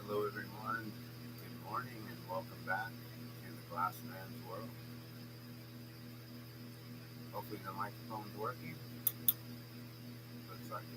Hello, everyone. Good morning, and welcome back to the Glassman's World. Hopefully, the microphone's working. Looks like it.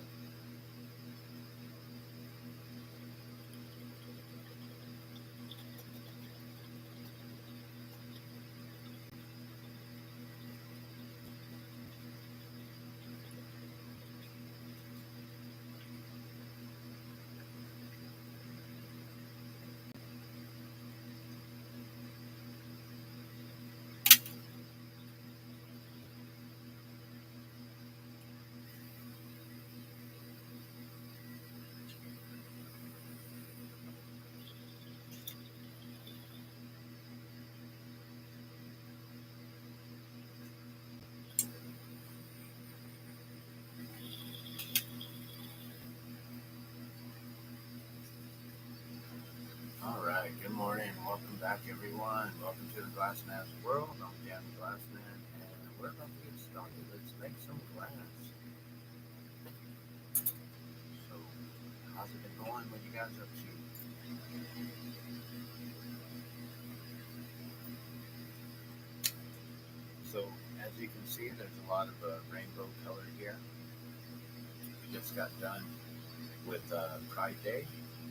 All right. Good morning. Welcome back, everyone. Welcome to the Glassman's World. I'm Dan the Glassman, and we're about to get started. Let's make some glass. So, how's it been going? What you guys up to? So, as you can see, there's a lot of rainbow color here. We just got done with Pride Day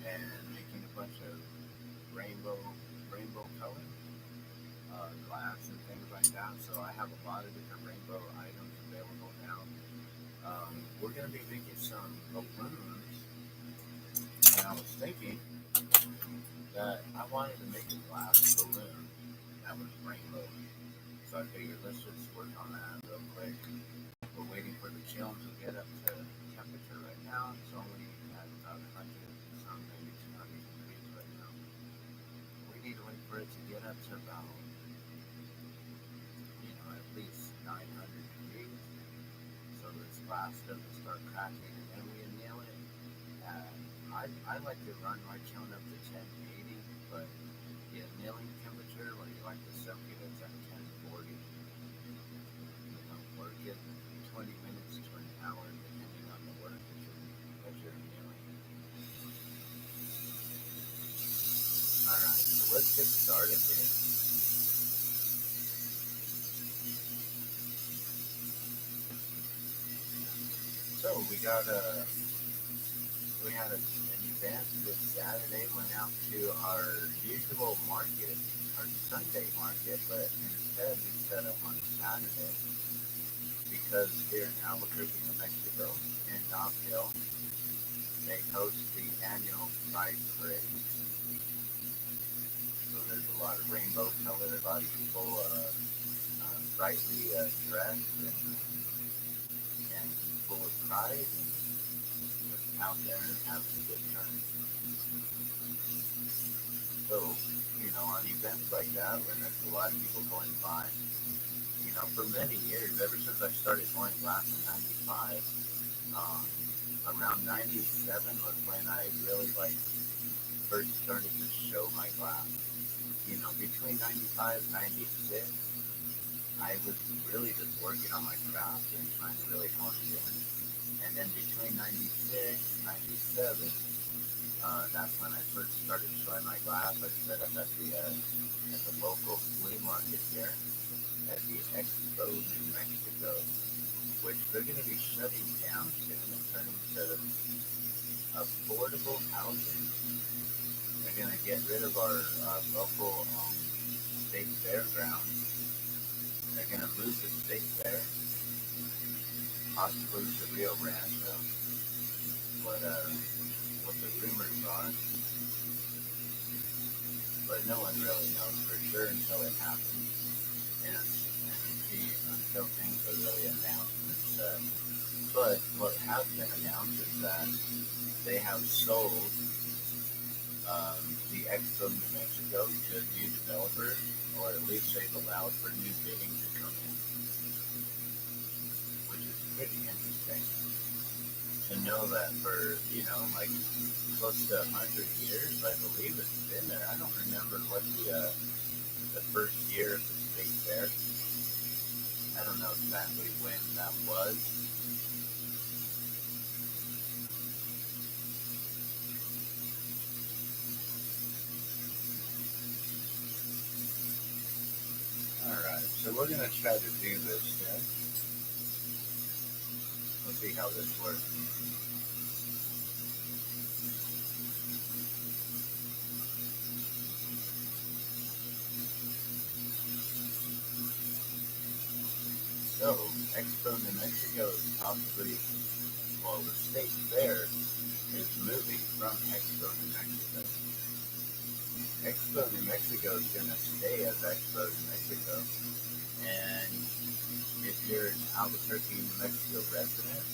and making a bunch of rainbow rainbow color glass and things like that. So I have a lot of different rainbow items available now. We're going to be making some balloons, and I was thinking that I wanted to make a glass balloon that was rainbow. So I figured let's just work on that real quick. We're waiting for the kiln to get up to temperature right now. It's only at about 100 some, maybe 200 degrees right now. We need to wait for it to get up to about, at least 900 degrees. So this glass doesn't start cracking, and then we anneal it. I like to run my kiln up to 1080, but the annealing temperature, where you like to soak it, it's at 1040. Or get 20 minutes to an hour, depending on the work that you're annealing. All right, so let's get started here. So we had an event this Saturday. Went out to our usual market, our Sunday market, but instead we set up on Saturday because here in Albuquerque, New Mexico, in Knoxville, they host the annual Pride Parade. So there's a lot of rainbow color, a lot of people brightly dressed and full of pride and just out there having a good time. So, on events like that, when there's a lot of people going by, for many years, ever since I started going glass in 95, um, around 97 was when I really first started to show my glass. Between 95 and 96, I was really just working on my craft and trying to really hone it in. And then between 96, 97, that's when I first started showing my glass. I set up at the local flea market here at the Expo, New Mexico, which they're going to be shutting down soon and turning to affordable housing. They're going to get rid of our local state fairgrounds. They're going to move the state fair, possibly to Rio Rancho. What the rumors are, but no one really knows for sure until it happens, until things are really announced and said. But what has been announced is that they have sold the Expo New Mexico to a new developer, or at least they've allowed for new bidding to come in, which is pretty interesting to know that for, close to 100 years, I believe it's been there. I don't remember what the first year of the state fair. I don't know exactly when that was. we're going to try to do this here. Let's see how this works. So, Expo New Mexico is possibly, well, the state fair is moving from Expo New Mexico. Expo New Mexico is going to stay as Expo New Mexico. And if you're an Albuquerque, New Mexico resident,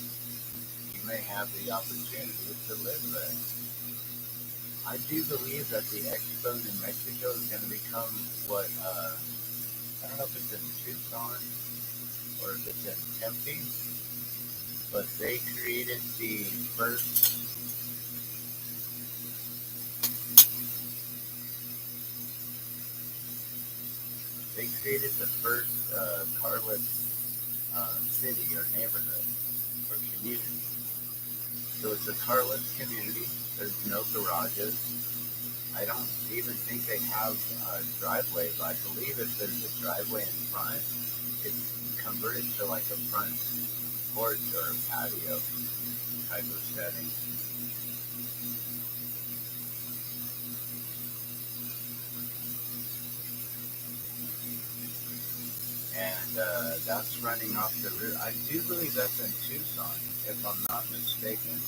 you may have the opportunity to live there. I do believe that the Expo New Mexico is going to become what, I don't know if it's in Tucson or if it's in Tempe, but they created the first carless city or neighborhood or community. So it's a carless community. There's no garages. I don't even think they have driveways. I believe if there's a driveway in front, it's converted to like a front porch or a patio type of setting. And that's running off the route. I do believe that's in Tucson, if I'm not mistaken.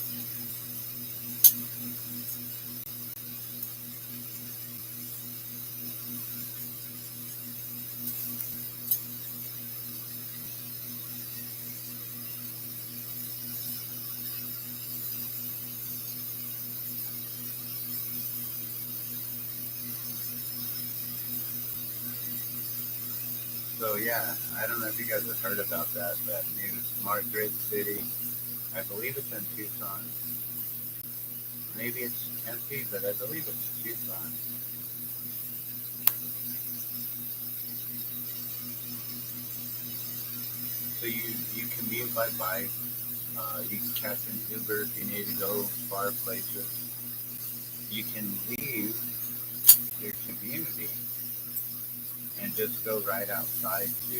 So yeah, I don't know if you guys have heard about that new smart grid city. I believe it's in Tucson. Maybe it's Tempe, but I believe it's Tucson. So you commute by bike. You can catch an Uber if you need to go far places. You can leave your community and just go right outside to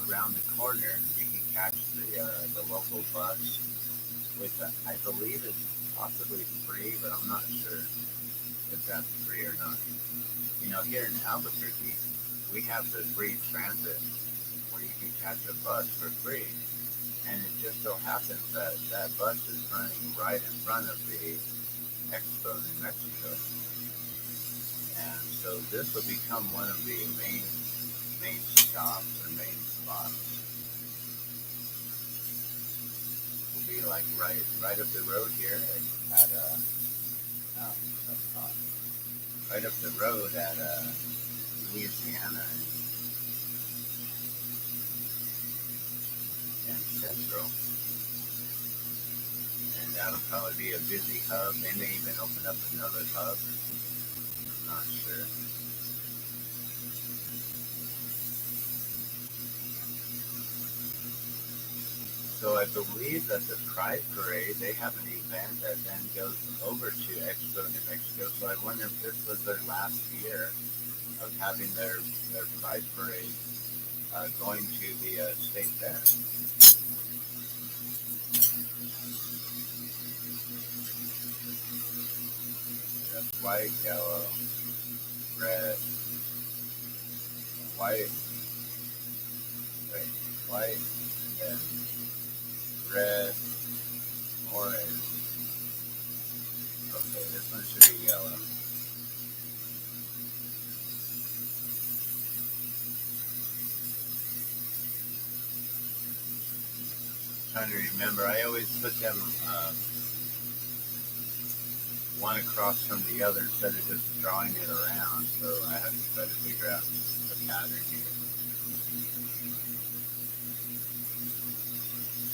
around the corner. You can catch the local bus, which I believe is possibly free, but I'm not sure if that's free or not. You know, here in Albuquerque, we have the free transit where you can catch a bus for free. And it just so happens that that bus is running right in front of the Expo New Mexico. And so this will become one of the main stops or main spots. Will be like right up the road here at right up the road at Louisiana and Central. And that'll probably be a busy hub. They may even open up another hub. I'm not sure. So I believe that the Pride Parade, they have an event that then goes over to Expo New Mexico. So I wonder if this was their last year of having their Pride Parade going to the state fair. That's white, yellow, red, white, wait, white, and then red, orange. Okay, this one should be yellow. Trying to remember, I always put them one across from the other instead of just drawing it around, so I have to try to figure out the pattern here.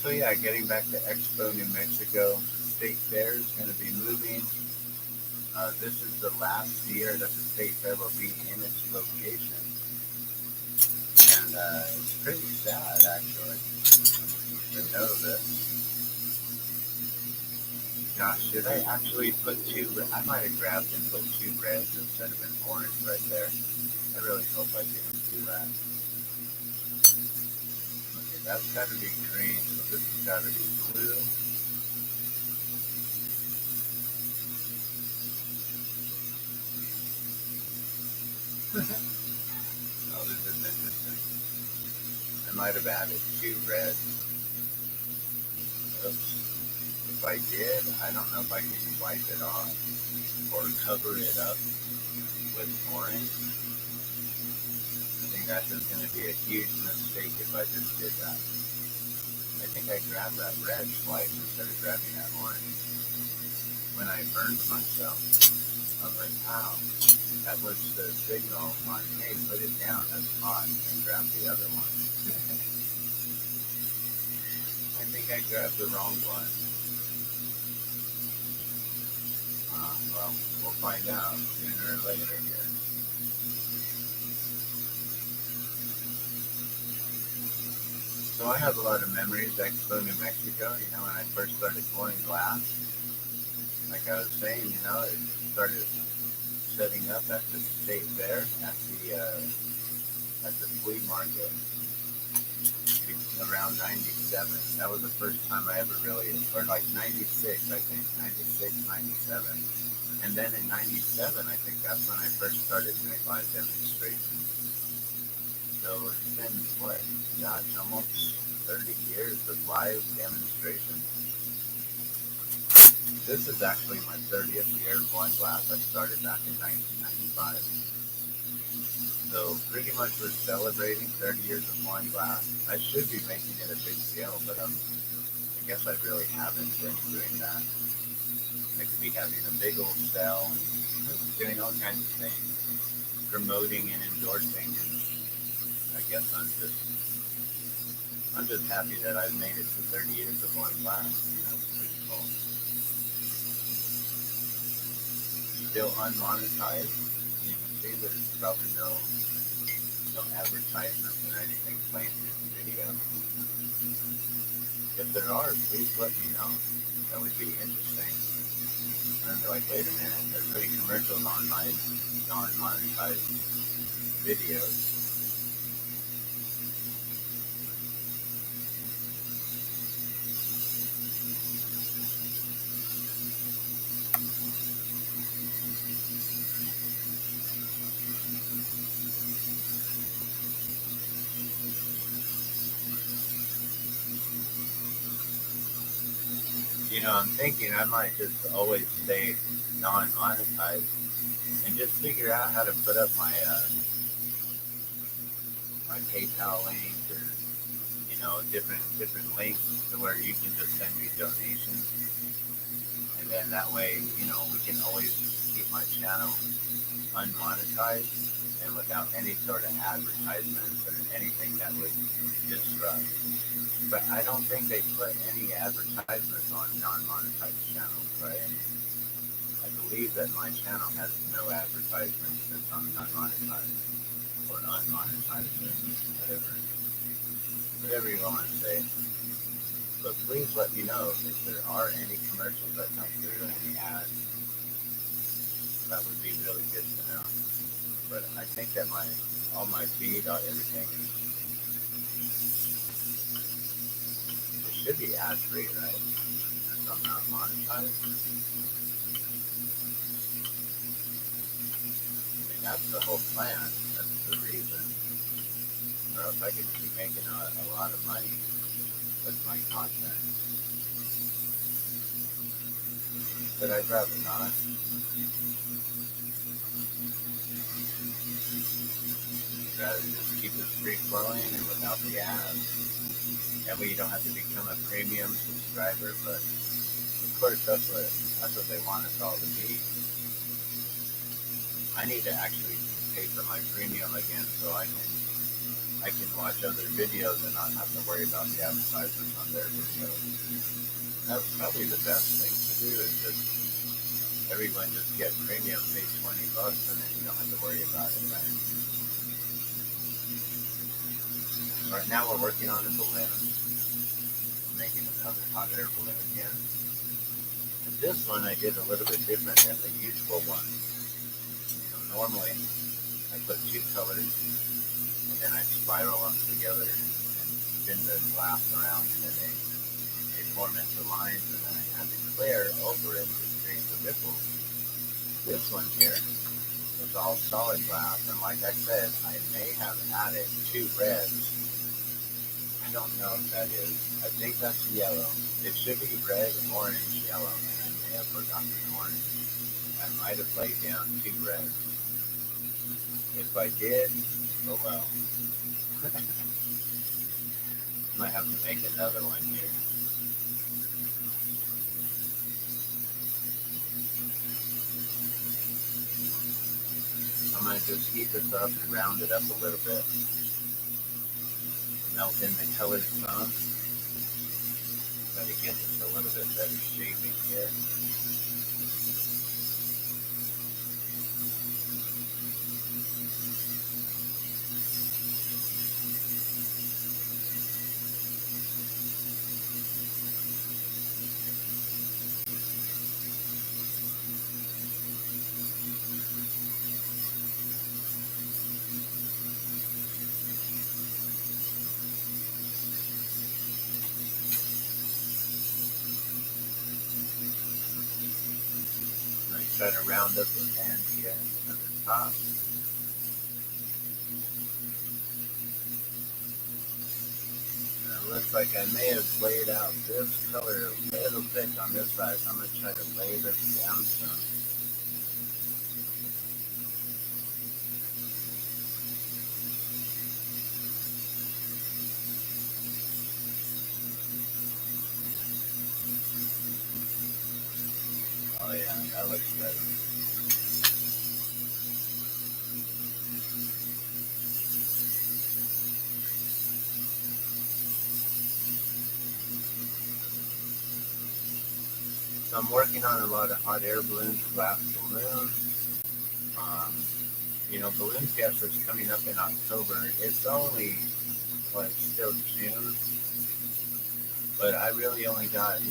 So yeah, getting back to Expo New Mexico, State Fair is going to be moving. This is the last year that the State Fair will be in its location. And it's pretty sad, actually, to know this. Gosh, should I actually put two? I might have grabbed and put two reds instead of an orange right there. I really hope I didn't. do that. Okay, that's got to be green, so this has got to be blue. Oh, this is interesting. I might have added 2 reds. Oops. If I did, I don't know if I can wipe it off or cover it up with orange. I think that's just going to be a huge mistake if I just did that. I think I grabbed that red twice instead of grabbing that orange. When I burned myself, I was like, wow, that was the signal on, hey, put it down, that's hot, and grab the other one. I think I grabbed the wrong one. Well, we'll find out sooner or later here. So I have a lot of memories of Expo, New Mexico, when I first started pouring glass. Like I was saying, it started setting up at the state fair at the flea market around 97. That was the first time I ever really, or like 96, I think, 96, 97. And then in 97, I think that's when I first started doing live demonstrations. So it's been, what, gosh, almost 30 years of live demonstrations. This is actually my 30th year of blowing glass. I started back in 1995. So pretty much we're celebrating 30 years of blowing glass. I should be making it a big deal, but I guess I really haven't been doing that. I could be having a big old sale and doing all kinds of things, promoting and endorsing, and I guess I'm just happy that I've made it to 30 years of blowing glass. It's pretty cool. Still unmonetized. You can see there's probably no advertisements or anything playing through the video. If there are, please let me know. That would be interesting. And they're like, wait a minute, there's pretty commercials on my non-monetized videos. I'm thinking I might just always stay non-monetized and just figure out how to put up my my PayPal link or different links to where you can just send me donations, and then that way we can always keep my channel unmonetized and without any sort of advertisements or anything that would disrupt. But I don't think they put any advertisements on non-monetized channels, right? I believe that my channel has no advertisements that's on non-monetized or unmonetized, or whatever you want to say. But please let me know if there are any commercials that come through, any ads. That would be really good to know. But I think that all my feed, everything is. Should be ad free, right? Since I'm not monetized. I mean, that's the whole plan. That's the reason. Or else I could be making a lot of money with my content. But I'd rather not. I'd rather just keep it free flowing and without the ads. That way you don't have to become a premium subscriber, but of course that's what they want us all to be. I need to actually pay for my premium again so I can watch other videos and not have to worry about the advertisements on their videos. That's probably the best thing to do is just everyone just get premium, pay $20, and then you don't have to worry about it, right? Right now we're working on a balloon, making another hot air balloon again. And this one I did a little bit different than the usual one. Normally I put 2 colors, and then I spiral them together and spin the glass around, and then they form into lines, and then I add the clear over it to create the ripples. This one here is all solid glass, and like I said, I may have added 2 reds. I don't know if that is. I think that's yellow. It should be red, orange, yellow, and I may have forgotten orange. I might have laid down 2 reds. If I did, oh well. Might have to make another one here. I'm going to just heat this up and round it up a little bit. Melt in the colored some. Try to get this a little bit better shaping here. Try to round up the end here at the top. And it looks like I may have laid out this color a little thick on this side, so I'm going to try to lay this down some. Oh yeah, that looks better. So I'm working on a lot of hot air balloons, glass balloons. Balloon Fiesta is coming up in October. It's only, still June. But I really only got,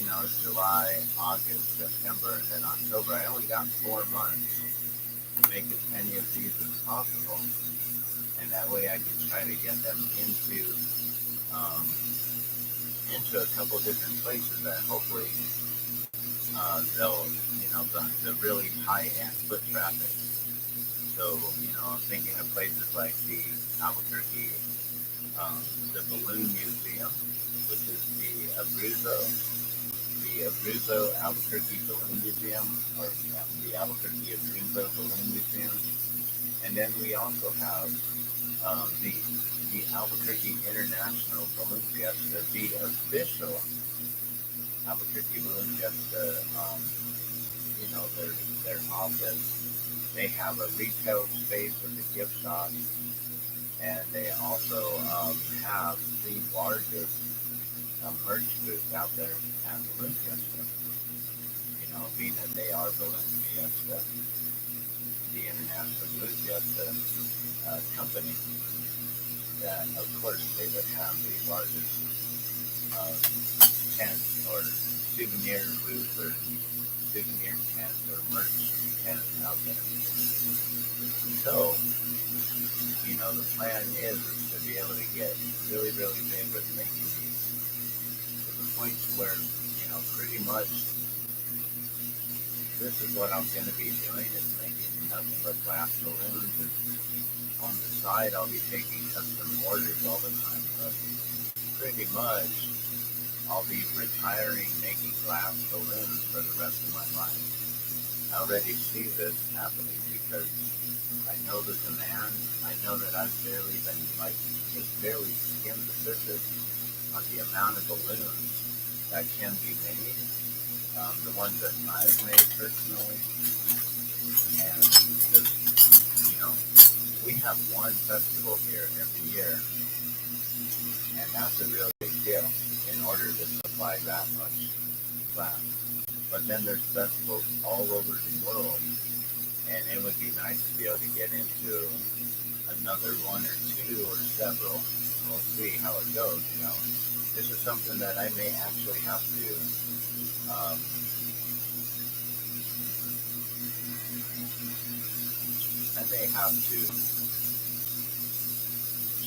July, August, September, and then October. I only got 4 months to make as many of these as possible. And that way I can try to get them into a couple different places that hopefully they'll, the really high-end foot traffic. So, I'm thinking of places like the Albuquerque, the Balloon Museum, which is the Abruzzo Albuquerque Balloon Museum, or the Albuquerque Abruzzo Balloon Museum. And then we also have the Albuquerque International Balloon Fiesta, the official Albuquerque Balloon Fiesta, their office. They have a retail space with a gift shop, and they also have the largest merch booth out there at Balloon Fiesta. Being that they are Balloon Fiesta, the International Balloon Fiesta company, that of course they would have the largest tent or souvenir booth or souvenir tent or merch tent out there. So, the plan is to be able to get really, really big with making these to the point where, pretty much this is what I'm going to be doing, is making nothing but glass balloons, and on the side I'll be taking custom orders all the time, but pretty much I'll be retiring making glass balloons for the rest of my life. I already see this happening because I know the demand. I know that I've barely skimmed the surface on the amount of balloons that can be made. The ones that I've made personally, and just, we have one festival here every year, and that's a real big deal in order to supply that much glass. But then there's festivals all over the world, and it would be nice to be able to get into another one or two or several. We'll see how it goes. This is something that I may actually have to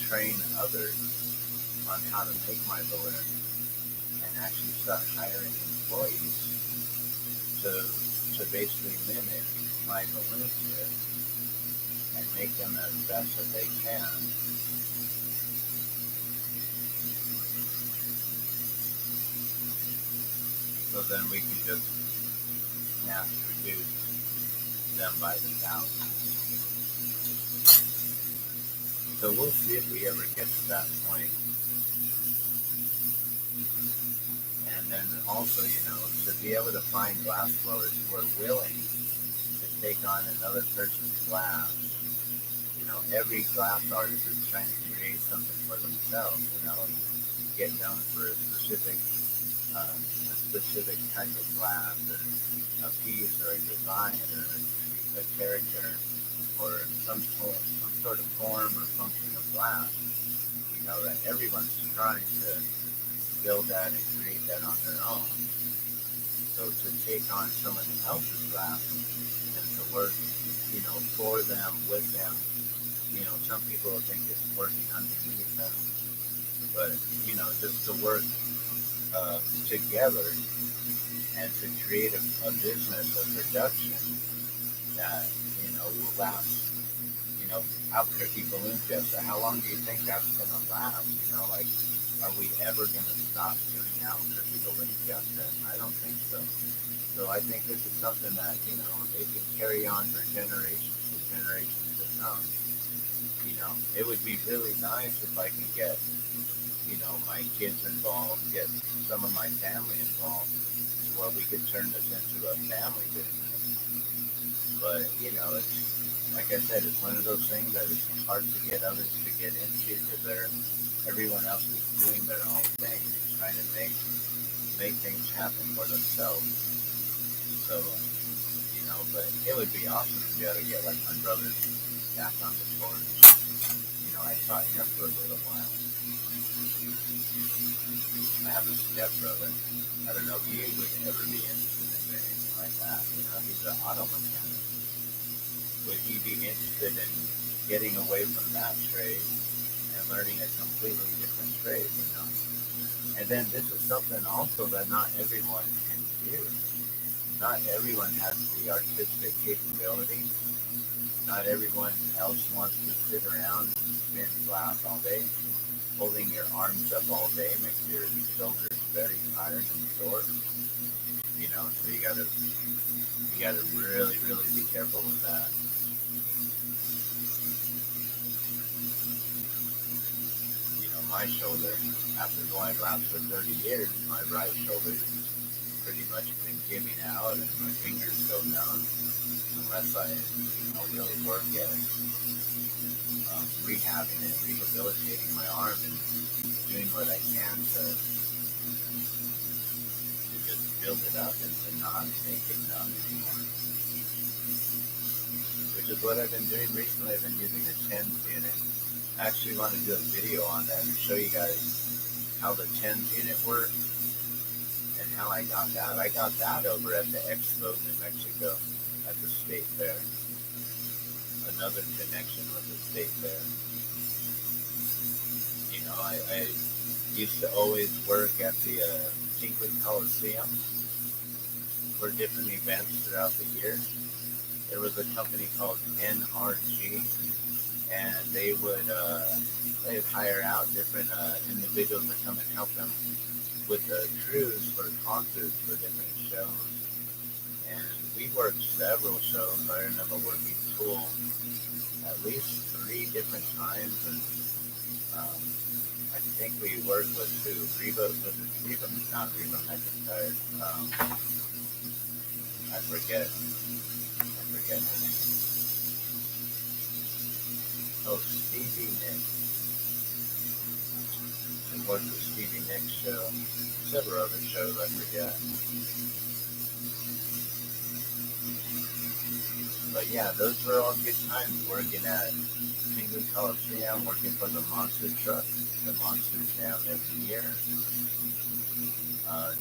train others on how to make my balloon and actually start hiring employees to basically mimic my balloon tip and make them as best as they can. So then we can just mass produce them by the thousands. So we'll see if we ever get to that point. And then also, to be able to find glass blowers who are willing to take on another person's glass. Every glass artist is trying to create something for themselves, get known for a specific type of glass or a piece or a design or a character or some sort of form or function of glass. That everyone's trying to build that and create that on their own. So to take on someone else's glass and to work, for them, with them, some people think it's working underneath them, but, just to work together and to create a business, a production that, will last, Albuquerque Balloon Fiesta. How long do you think that's going to last? Are we ever going to stop doing Albuquerque Balloon Fiesta? I don't think so. So I think this is something that, it can carry on for generations to come. It would be really nice if I could get, my kids involved, get some of my family involved, where we could turn this into a family business. But, it's, like I said, it's one of those things that it's hard to get others to get into because everyone else is doing their own thing, trying to make things happen for themselves. So, but it would be awesome to be able to get like my brother back on the torch. I taught him for a little while. I have a stepbrother. I don't know if he would ever be interested in anything like that. He's an auto mechanic. Would he be interested in getting away from that trade and learning a completely different trade? And then this is something also that not everyone can do. Not everyone has the artistic capability. Not everyone else wants to sit around and spin glass all day. Holding your arms up all day makes your shoulders very tired and sore. So you gotta really, really be careful with that. My shoulder, after going glass for 30 years, my right shoulder pretty much been giving out and my fingers go numb unless I really work at rehabbing and rehabilitating my arm and doing what I can to just build it up and to not make it numb anymore. Which is what I've been doing recently. I've been using a THEGLASSMAN'S unit. I actually want to do a video on that and show you guys how the THEGLASSMAN'S unit works and how I got that. I got that over at the Expo in Mexico at the State Fair. Another connection with the State Fair. I used to always work at the Tingley Coliseum for different events throughout the year. There was a company called NRG, and they'd hire out different individuals to come and help them with the crews for concerts for different shows. And we worked several shows. I remember working Tool at least 3 different times, and I think we worked with Reba, not Reba McIntyre. I forget her name. Oh, Stevie Nicks. I worked with Stevie Nicks' show, several other shows I forget. But yeah, those were all good times working at Tingley Coliseum, working for the Monster Truck, the Monster Jam every year,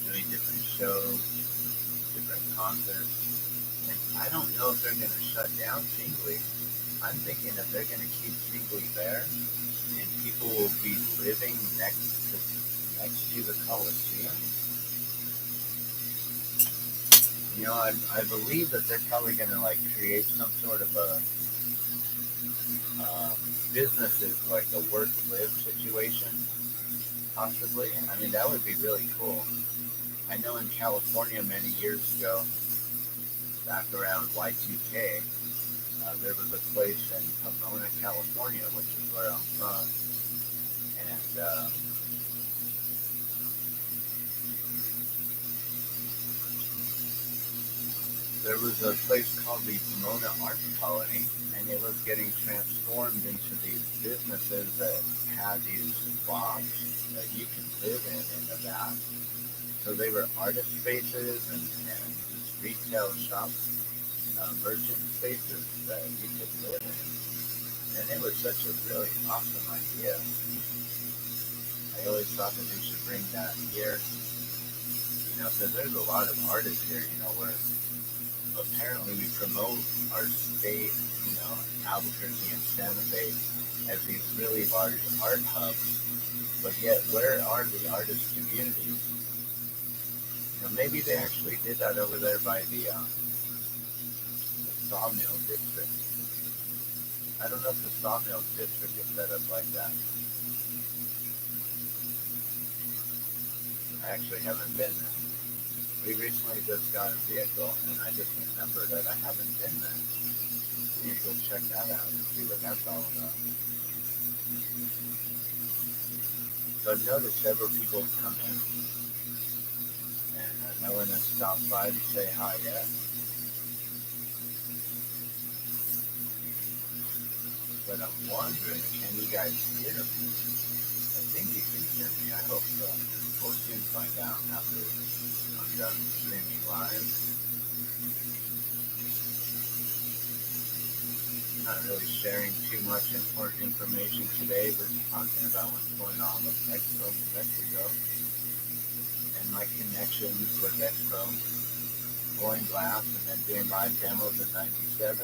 doing different shows, different concerts. And I don't know if they're going to shut down Tingley. I'm thinking if they're going to keep Tingley there and keep people will be living next to the Coliseum. You know, I believe that they're probably going to like create some sort of a businesses like a work-live situation, possibly. I mean, that would be really cool. I know in California many years ago, back around Y2K, there was a place in Pomona, California, which is where I'm from, and there was a place called the Pomona Art Colony, and it was getting transformed into these businesses that had these spas that you can live in the back. So they were artist spaces and retail shops, merchant spaces that you could live in. And it was such a really awesome idea. I always thought that we should bring that here, you know, because there's a lot of artists here, you know, where apparently we promote our state, you know, Albuquerque and Santa Fe as these really large art hubs, but yet where are the artist communities? You know, maybe they actually did that over there by the Sawmill District. I don't know if the Sawmill District is set up like that. I actually haven't been there. We recently just got a vehicle, and I just remembered that I haven't been there. We need to go check that out and see what that's all about. So I've noticed several people come in, and no one has stopped by to say hi yet. But I'm wondering, can you guys hear me? I think you can hear me. I hope so. We'll soon find out after I'm done streaming live. Not really sharing too much important information today. We're just talking about what's going on with Expo New Mexico and my connections with Expo, going glass and then doing live demos in '97.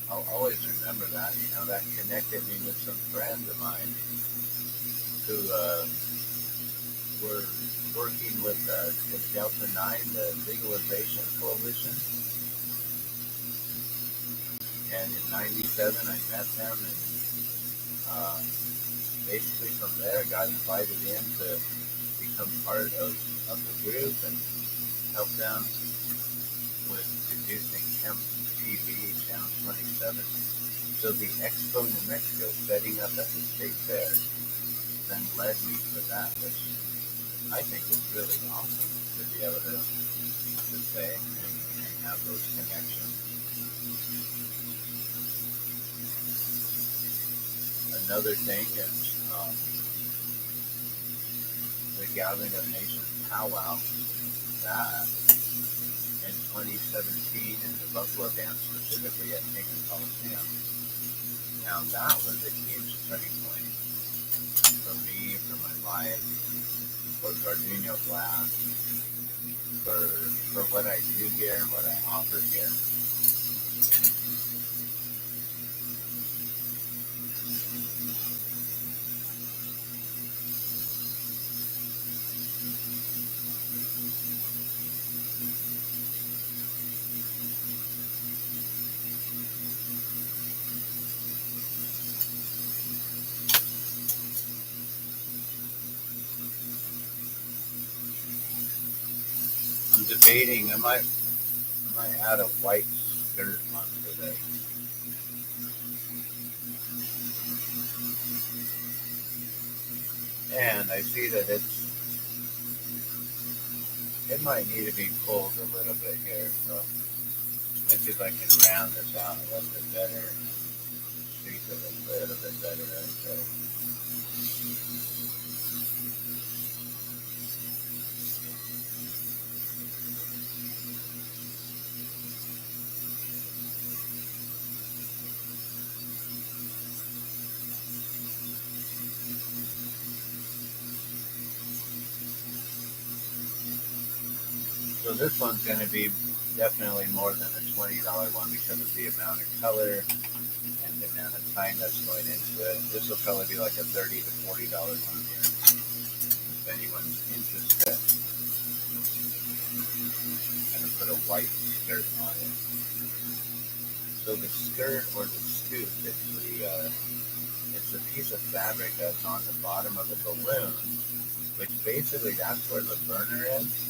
I'll always remember that. You know, that connected me with some friends of mine who were working with the Delta 9, the Legalization Coalition. And in '97, I met them, and basically from there, got invited in to become part of the group and help them with producing Hemp TV, Channel 27. So the Expo New Mexico setting up at the state fair then led me to that, which I think is really awesome to be able to say and have those connections. Another thing is the Gathering of Nations powwow that in 2017 in the Buffalo Dance, specifically at King Coliseum. Now that was a huge turning point for me, for my life, for Gardenia Glass, for what I do here, what I offer here. I'm debating, I might add a white skirt onto this. And I see that it might need to be pulled a little bit here, so let's see if I can round this out a little bit better, shape it a little bit better right there. So this one's going to be definitely more than a $20 one because of the amount of color and the amount of time that's going into it. This will probably be like a $30 to $40 one here. If anyone's interested, I'm going to put a white skirt on it. So the skirt or the scoop, it's a piece of fabric that's on the bottom of the balloon, which basically that's where the burner is.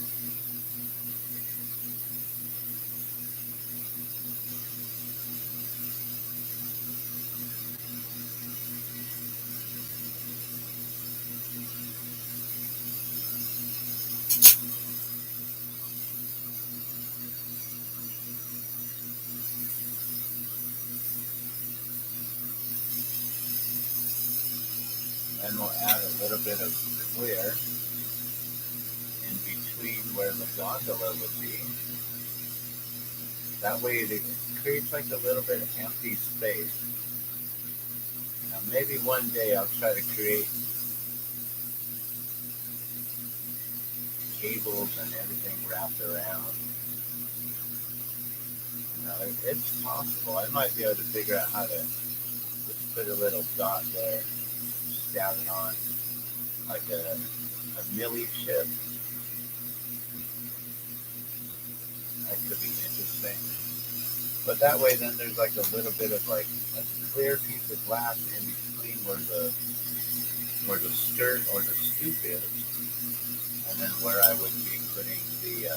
And we'll add a little bit of clear in between where the gondola would be. That way it creates like a little bit of empty space. Now maybe one day I'll try to create cables and everything wrapped around. You know, it's possible. I might be able to figure out how to just put a little dot there, stab it on like a millie chip. That could be interesting. But that way then there's like a little bit of like a clear piece of glass in between where the skirt or the scoop is, and then where I would be putting the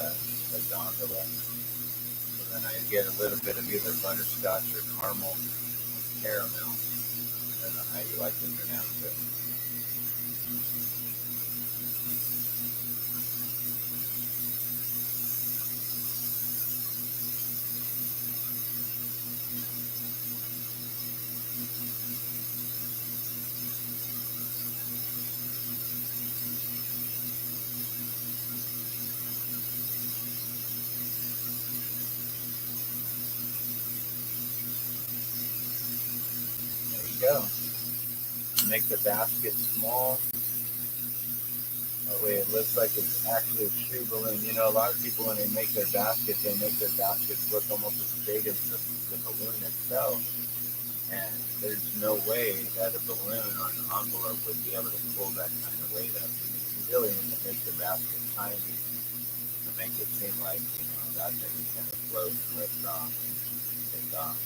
gondola. So then I get a little bit of either butterscotch or caramel caramel. I don't know how you like to pronounce it. There you go. Make the basket small. That way it looks like it's actually a true balloon. You know, a lot of people when they make their baskets look almost as big as the balloon itself. And there's no way that a balloon or an envelope would be able to pull that kind of weight up. You really need to make the basket tiny to make it seem like, you know, that thing is going to float and lift off and take off.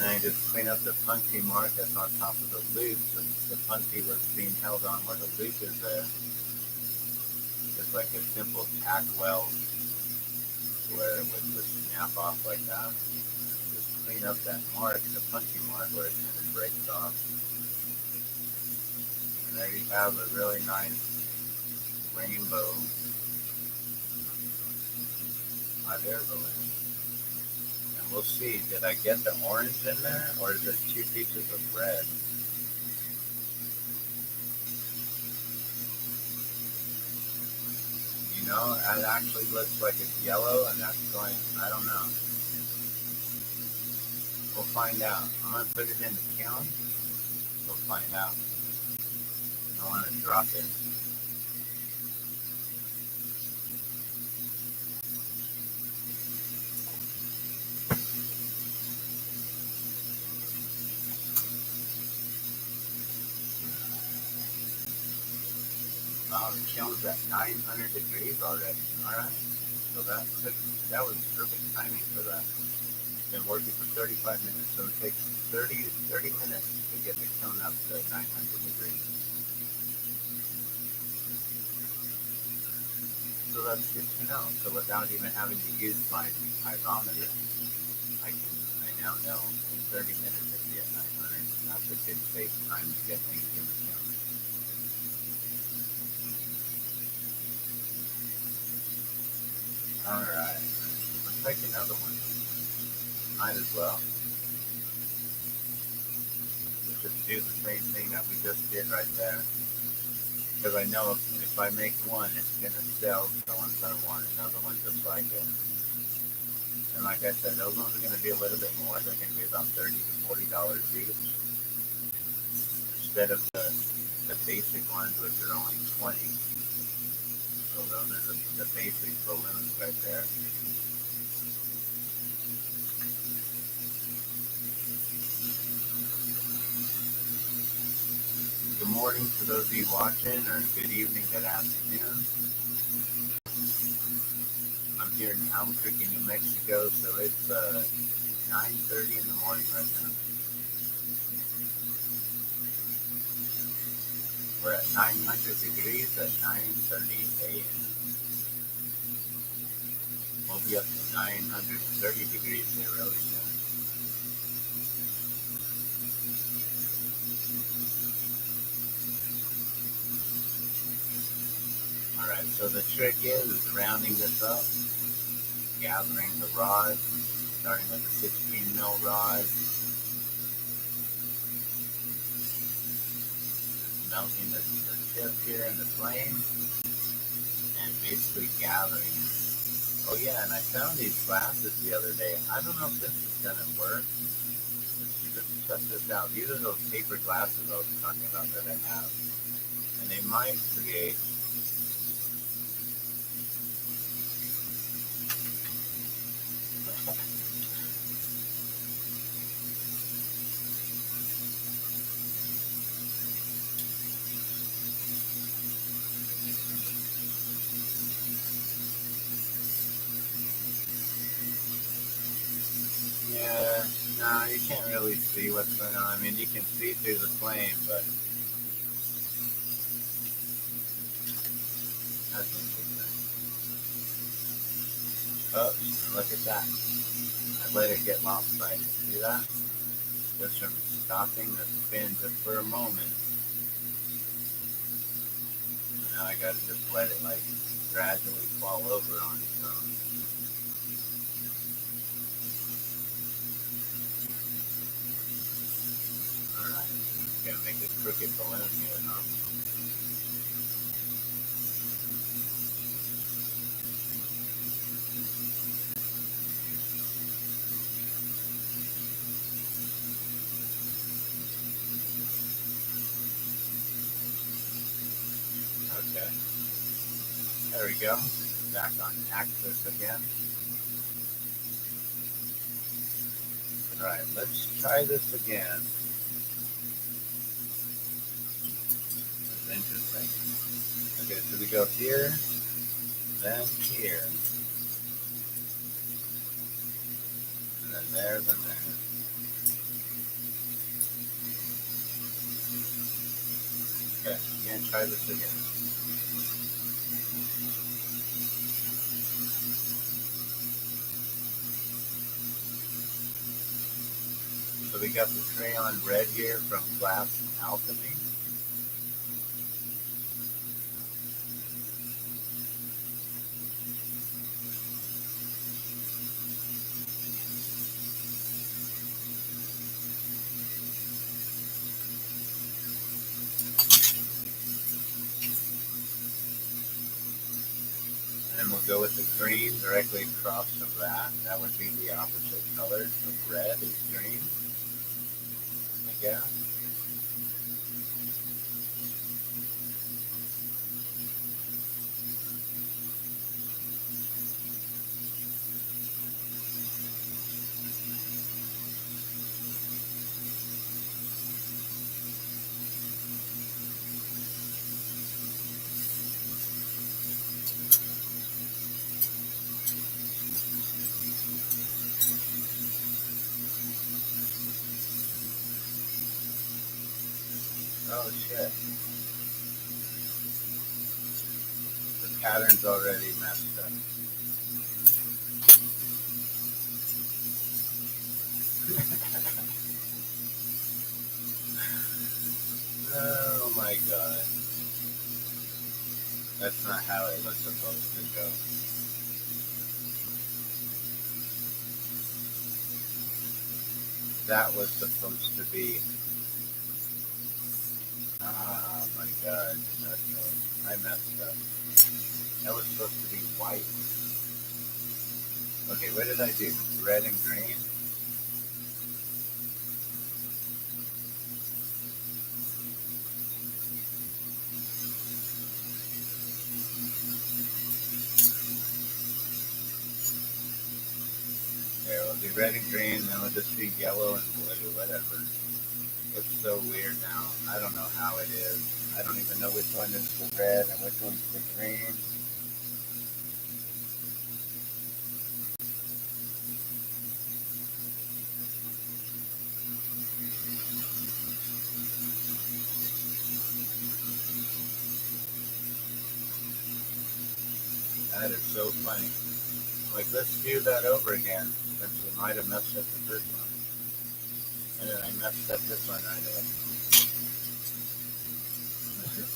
And I just clean up the punchy mark that's on top of the loop. And the punchy was being held on where the loop is there. Just like a simple tack weld where it would just snap off like that. Just clean up that mark, the punchy mark where it kind of breaks off. And there you have a really nice rainbow hot air balloon. We'll see. Did I get the orange in there, or is it two pieces of red? You know, it actually looks like it's yellow, and that's going, I don't know. We'll find out. I'm going to put it in the kiln. We'll find out. I want to drop it. Wow, the kiln's at 900 degrees already. Alright. So that was perfect timing for that. Been working for 35 minutes, so it takes 30 minutes to get the kiln up to 900 degrees. So that's good to know. So without even having to use my hygrometer, I now know in 30 minutes it'll be at 900. That's a good safe time to get things in the kiln. Alright, let's make another one. Might as well. Just do the same thing that we just did right there. Because I know if I make one, it's going to sell. Someone's going to want another one just like it. And like I said, those ones are going to be a little bit more. They're going to be about $30 to $40 each. Instead of the basic ones, which are only 20. So those are the basic balloons right there. Good morning to those of you watching, or good evening, good afternoon. I'm here in Albuquerque, New Mexico, so it's 9:30 in the morning right now. We're at 900 degrees at 9:30 a.m. We'll be up to 930 degrees here really soon. Alright, so the trick is rounding this up, gathering the rod, starting with a 16 mil rod, melting the tip here in the flame, and basically gathering. Oh yeah, and I found these glasses the other day. I don't know if this is going to work. Let's test this out. These are those paper glasses I was talking about that I have. And they might create yeah, no, you can't really see what's going on. I mean, you can see through the flame, but that's interesting. Oh, look at that. I let it get lopsided. See that? Just from stopping the spin just for a moment. And now I gotta just let it like gradually fall over on its own. Alright. Gonna make a crooked balloon here, huh? Okay. There we go. Back on axis again. Alright, let's try this again. That's interesting. Okay, so we go here, then here, and then there, then there. Okay, I'm gonna try this again. So we got the crayon red here from Glass Alchemy. And we'll go with the green directly across from that. That would be the opposite color of red is green. I guess. Oh shit. The pattern's already messed up. Oh my god. That's not how it was supposed to go. that was supposed to be. Oh my god. I messed up. That was supposed to be white. Okay, what did I do? Red and green? There, we'll do red and green, then we'll just do yellow and blue, whatever. It's so weird now. I don't know how it is. I don't even know which one is the red and which one's the green. That is so funny. Like, let's do that over again, since we might have messed up the first one. And then I messed up this one right away.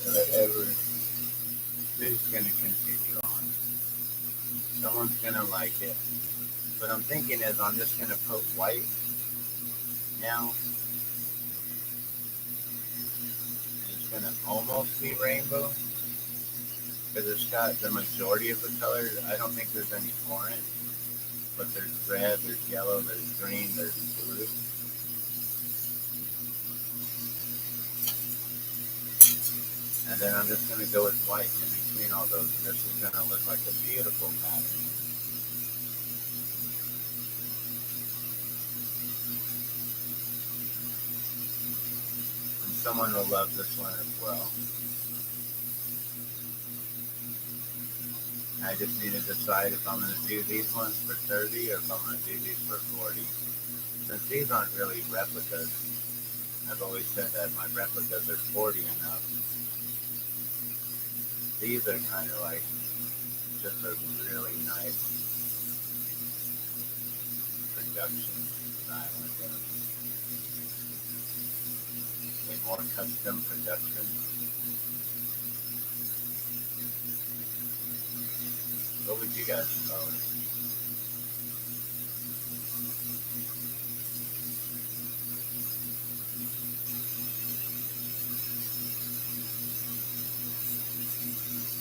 Whatever. We're just going to continue on. Someone's going to like it. What I'm thinking is I'm just going to put white now. And it's going to almost be rainbow. Because it's got the majority of the colors. I don't think there's any orange. But there's red, there's yellow, there's green, there's blue. And then I'm just going to go with white in between all those. And this is going to look like a beautiful pattern. And someone will love this one as well. I just need to decide if I'm going to do these ones for 30 or if I'm going to do these for 40. Since these aren't really replicas, I've always said that my replicas are 40 enough. These are kind of like just a really nice production style, I guess. A more custom production. What would you guys call it?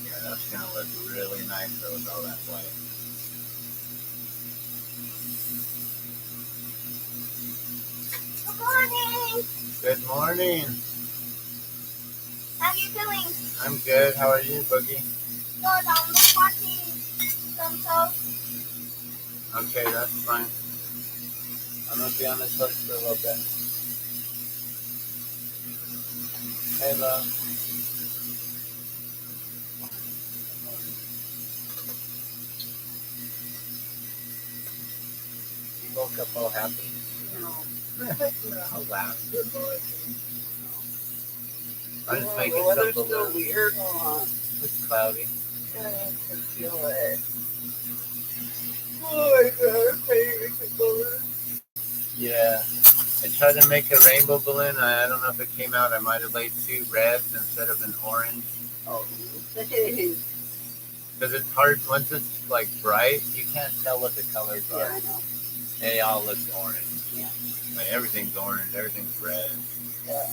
Yeah, that's going to look really nice though with all that white. Good morning. Good morning. How are you doing? I'm good. How are you, Boogie? Good. I'm just watching some shows. Okay, that's fine. I'm going to be on this hook for a little bit. Hey, love. You woke up all happy? No. I'll laugh. I'm just making The weather's some still balloons. weird. It's cloudy. I can feel it. Oh my god, can you make a balloon? Yeah. I tried to make a rainbow balloon. I don't know if it came out. I might have laid 2 reds instead of an orange. Oh. Because it's hard. Once it's like bright, you can't tell what the colors Yeah, are. I know. They all look orange. Yeah. Like everything's orange. Everything's red. Yeah.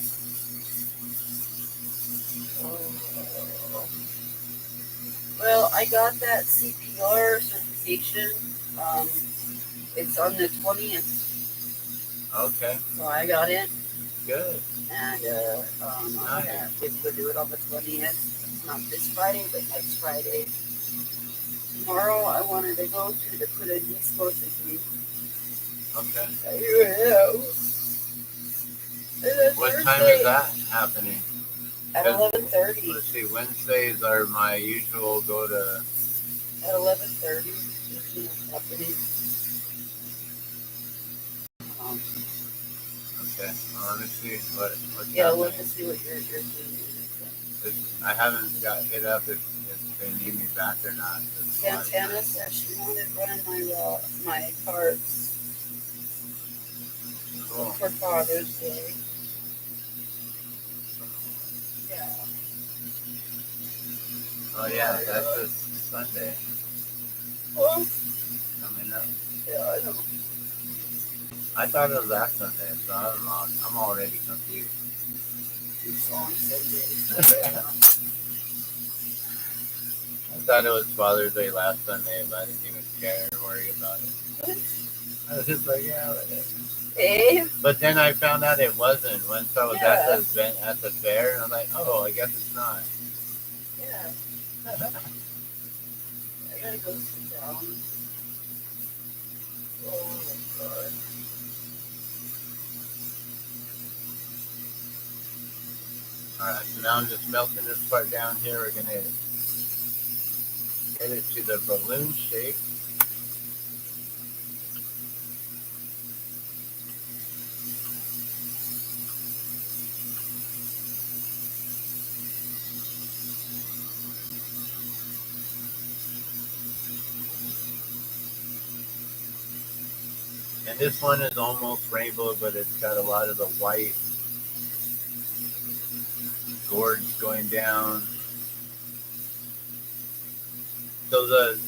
Well, I got that CPR certification. It's on the 20th, Okay. so I got it. Good. And I'm Nice. going to do it on the 20th. Not this Friday, but next Friday. Tomorrow, I wanted to go to put a knee supposedly. Okay. What time is that happening? At 11:30. Let's see. Wednesdays are my usual go to. At 11:30. Happening. Okay. Well, let me see what's Yeah, happening. look to see what you're doing. I haven't got hit up if they need me back or not. Santana said she wanted running my cards Cool. for Father's Day. Yeah. Oh yeah, that's this Sunday Well, coming up. yeah, I know. I thought it was last Sunday, so I'm lost. I'm already confused. It's on Sunday. I thought it was Father's Day last Sunday, but I didn't even care or worry about it. I was just like, yeah, whatever. Babe. But then I found out it wasn't. Once I was Yeah. at the fair, and I'm like, oh, I guess it's not. Yeah. I gotta go sit down. Oh, God. Alright, so now I'm just melting this part down here. We're going to get it to the balloon shape. And this one is almost rainbow, but it's got a lot of the white gourds going down. So the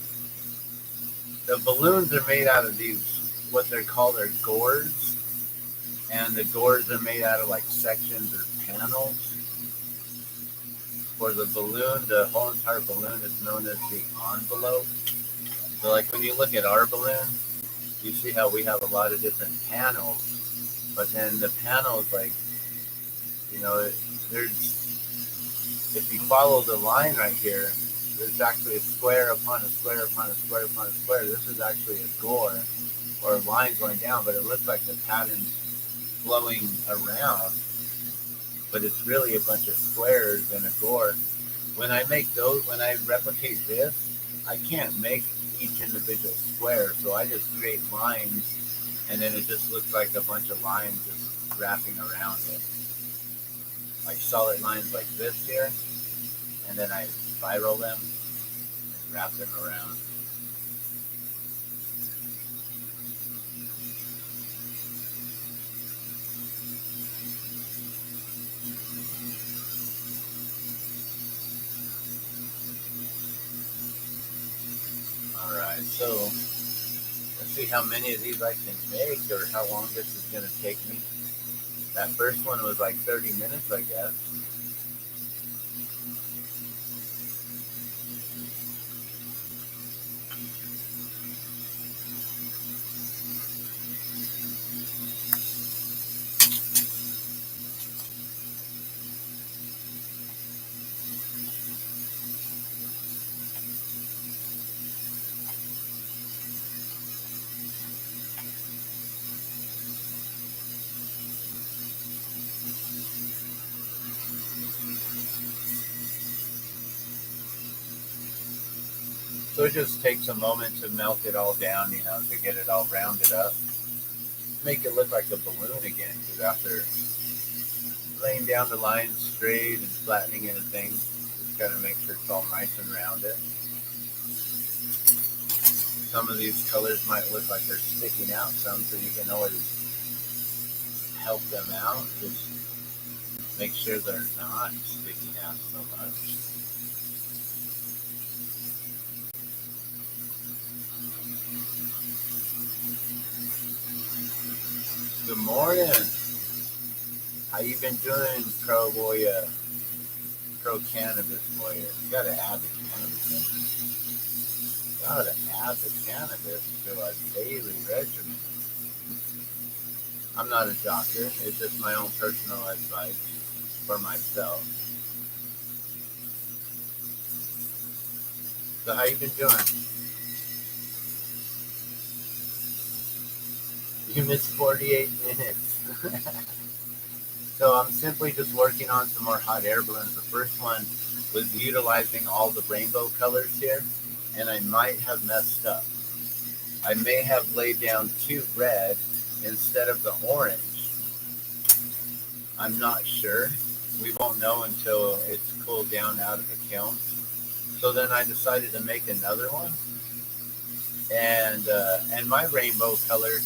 balloons are made out of these, what they're called are gourds. And the gourds are made out of like sections or panels. For the balloon, the whole entire balloon is known as the envelope. So like when you look at our balloon, you see how we have a lot of different panels, but then the panels, like, you know, if you follow the line right here, there's actually a square upon a square upon a square upon a square. This is actually a gore or a line going down, but it looks like the pattern's flowing around, but it's really a bunch of squares and a gore. When I replicate this, I can't make each individual square, so I just create lines, and then it just looks like a bunch of lines just wrapping around it. Like solid lines like this here, and then I spiral them and wrap them around. Alright, so let's see how many of these I can make or how long this is going to take me. That first one was like 30 minutes, I guess. So it just takes a moment to melt it all down, you know, to get it all rounded up. Make it look like a balloon again, because after laying down the lines straight and flattening anything, just gotta make sure it's all nice and rounded. Some of these colors might look like they're sticking out some, so you can always help them out. Just make sure they're not sticking out so much. Good morning. How you been doing, pro warrior? Pro cannabis warrior. You gotta add the cannabis. Gotta add the cannabis to a daily regimen. I'm not a doctor. It's just my own personal advice for myself. So how you been doing? You missed 48 minutes. So I'm simply just working on some more hot air balloons. The first one was utilizing all the rainbow colors here, and I might have messed up. I may have laid down 2 red instead of the orange. I'm not sure. We won't know until it's cooled down out of the kiln. So then I decided to make another one, and my rainbow color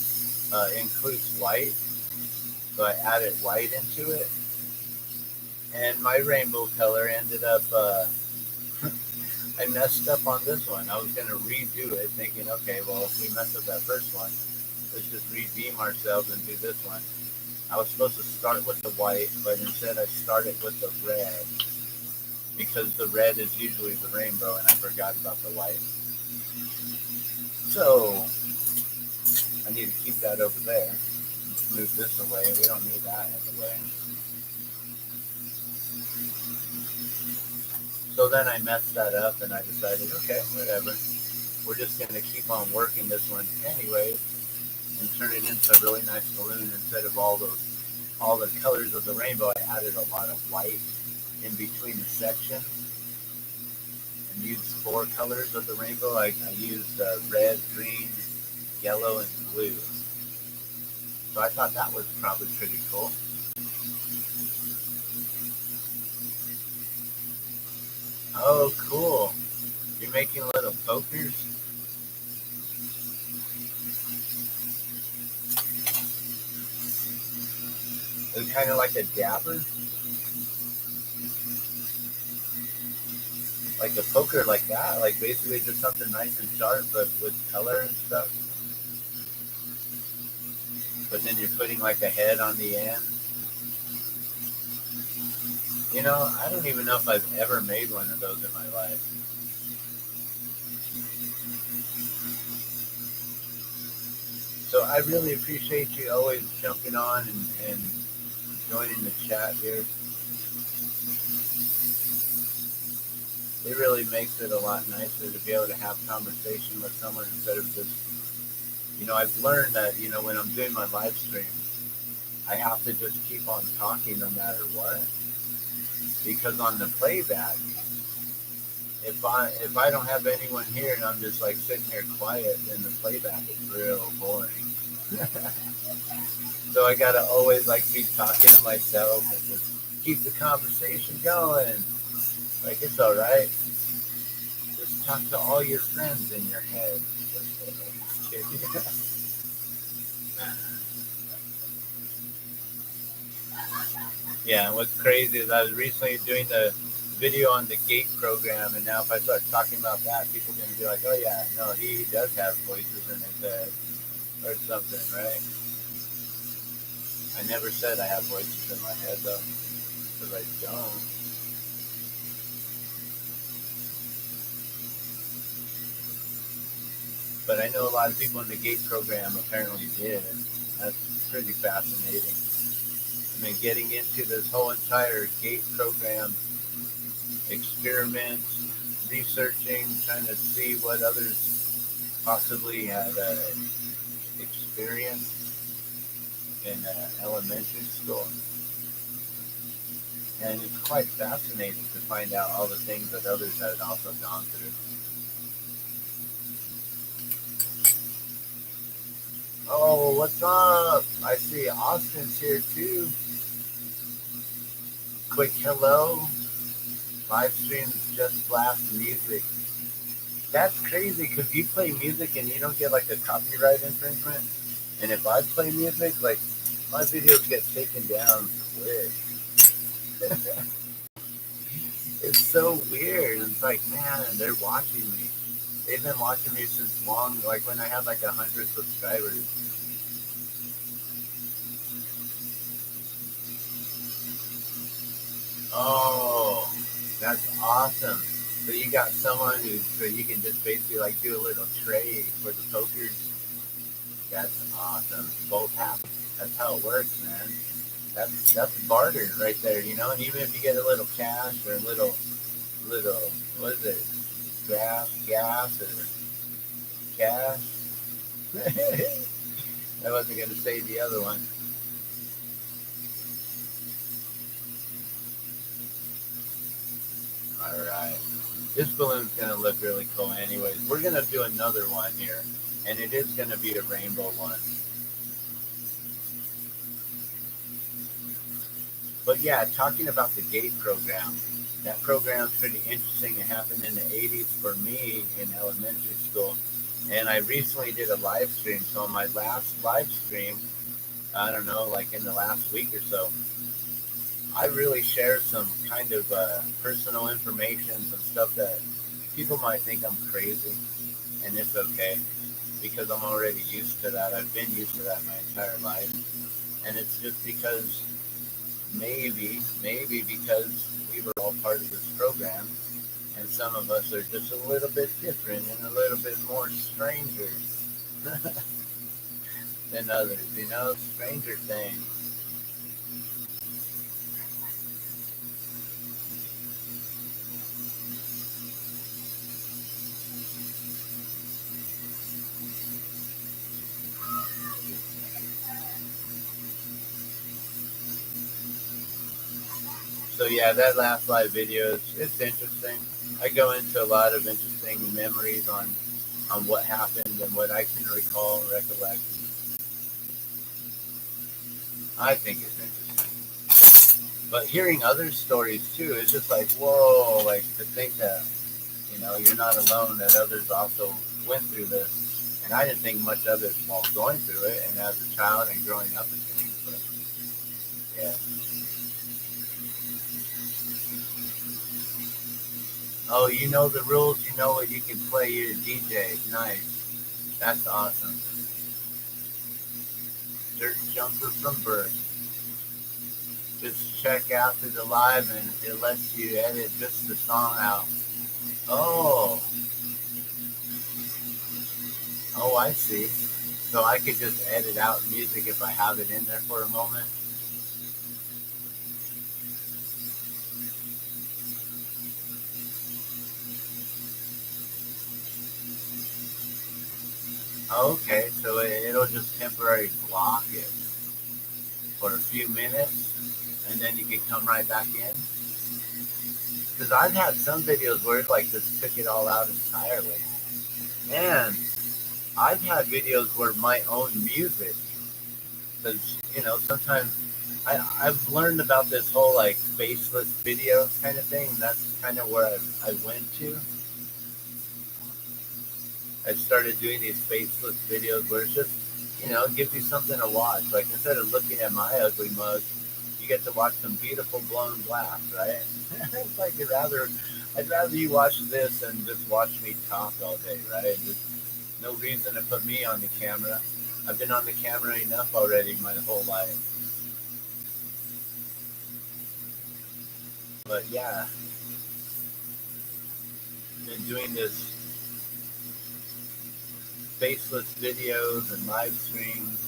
includes white, so I added white into it, and my rainbow color ended up. I messed up on this one. I was going to redo it, thinking, okay, well, if we messed up that first one, let's just redeem ourselves and do this one. I was supposed to start with the white, but instead I started with the red because the red is usually the rainbow, and I forgot about the white. So I need to keep that over there. Let's move this away. We don't need that in the way. So then I messed that up, and I decided, okay, whatever. We're just going to keep on working this one anyway, and turn it into a really nice balloon instead of all the colors of the rainbow. I added a lot of white in between the sections and used 4 colors of the rainbow. I used red, green, yellow, and blue. So I thought that was probably pretty cool. Oh, cool. You're making little pokers? It's kind of like a dabber? Like a poker like that? Like basically just something nice and sharp, but with color and stuff? But then you're putting like a head on the end? You know, I don't even know if I've ever made one of those in my life. So I really appreciate you always jumping on and joining the chat here. It really makes it a lot nicer to be able to have conversation with someone instead of just, I've learned that, when I'm doing my live stream, I have to just keep on talking no matter what. Because on the playback, if I don't have anyone here and I'm just like sitting here quiet, then the playback is real boring. So I gotta always like be talking to myself and just keep the conversation going. Like it's all right. Just talk to all your friends in your head. Yeah, and what's crazy is I was recently doing the video on the gate program, and now if I start talking about that, people are going to be like, oh yeah, no, he does have voices in his head or something, right? I never said I have voices in my head, though, because I don't. But I know a lot of people in the gate program apparently did. That's pretty fascinating. I mean, getting into this whole entire gate program, experiments, researching, trying to see what others possibly had experienced in elementary school. And it's quite fascinating to find out all the things that others had also gone through. Oh, what's up? I see Austin's here too. Quick hello. Live streams just blast music. That's crazy because you play music and you don't get like a copyright infringement. And if I play music, like my videos get taken down quick. It's so weird. It's like, man, they're watching me. They've been watching me since long, like when I had like 100 subscribers. Oh, that's awesome. So you got someone so you can just basically like do a little trade for the pokers. That's awesome. Both happy. That's how it works, man. That's barter right there, And even if you get a little cash or a little what is it? Gas or cash. I wasn't gonna say the other one. All right. This balloon's gonna look really cool anyways. We're gonna do another one here, and it is gonna be a rainbow one. But yeah, talking about the GATE program, that program's pretty interesting. It happened in the 80s for me in elementary school. And I recently did a live stream. So on my last live stream, I don't know, like in the last week or so, I really shared some kind of personal information, some stuff that people might think I'm crazy, and it's okay. because I'm already used to that. I've been used to that my entire life. And it's just because maybe because we were all part of this program, and some of us are just a little bit different and a little bit more strangers than others, stranger things. So yeah, that last live video it's interesting. I go into a lot of interesting memories on what happened and what I can recall and recollect. I think it's interesting. But hearing other stories too, it's just like, whoa, like to think that, you're not alone, that others also went through this. And I didn't think much of it while going through it and as a child and growing up and things. But yeah. Oh, you know the rules, you know what you can play, you're a DJ. Nice. That's awesome. Dirt jumper from birth. Just check after the live and it lets you edit just the song out. Oh, I see. So I could just edit out music if I have it in there for a moment. Okay, so it'll just temporarily block it for a few minutes and then you can come right back in. Because I've had some videos where it like just took it all out entirely. And I've had videos where my own music, because, sometimes I've learned about this whole like faceless video kind of thing. And that's kind of where I went to. I started doing these faceless videos where it's just, it gives you something to watch. Like instead of looking at my ugly mug, you get to watch some beautiful blown glass, right? It's like I'd rather you watch this than just watch me talk all day, right? There's no reason to put me on the camera. I've been on the camera enough already my whole life. But yeah, been doing this faceless videos and live streams.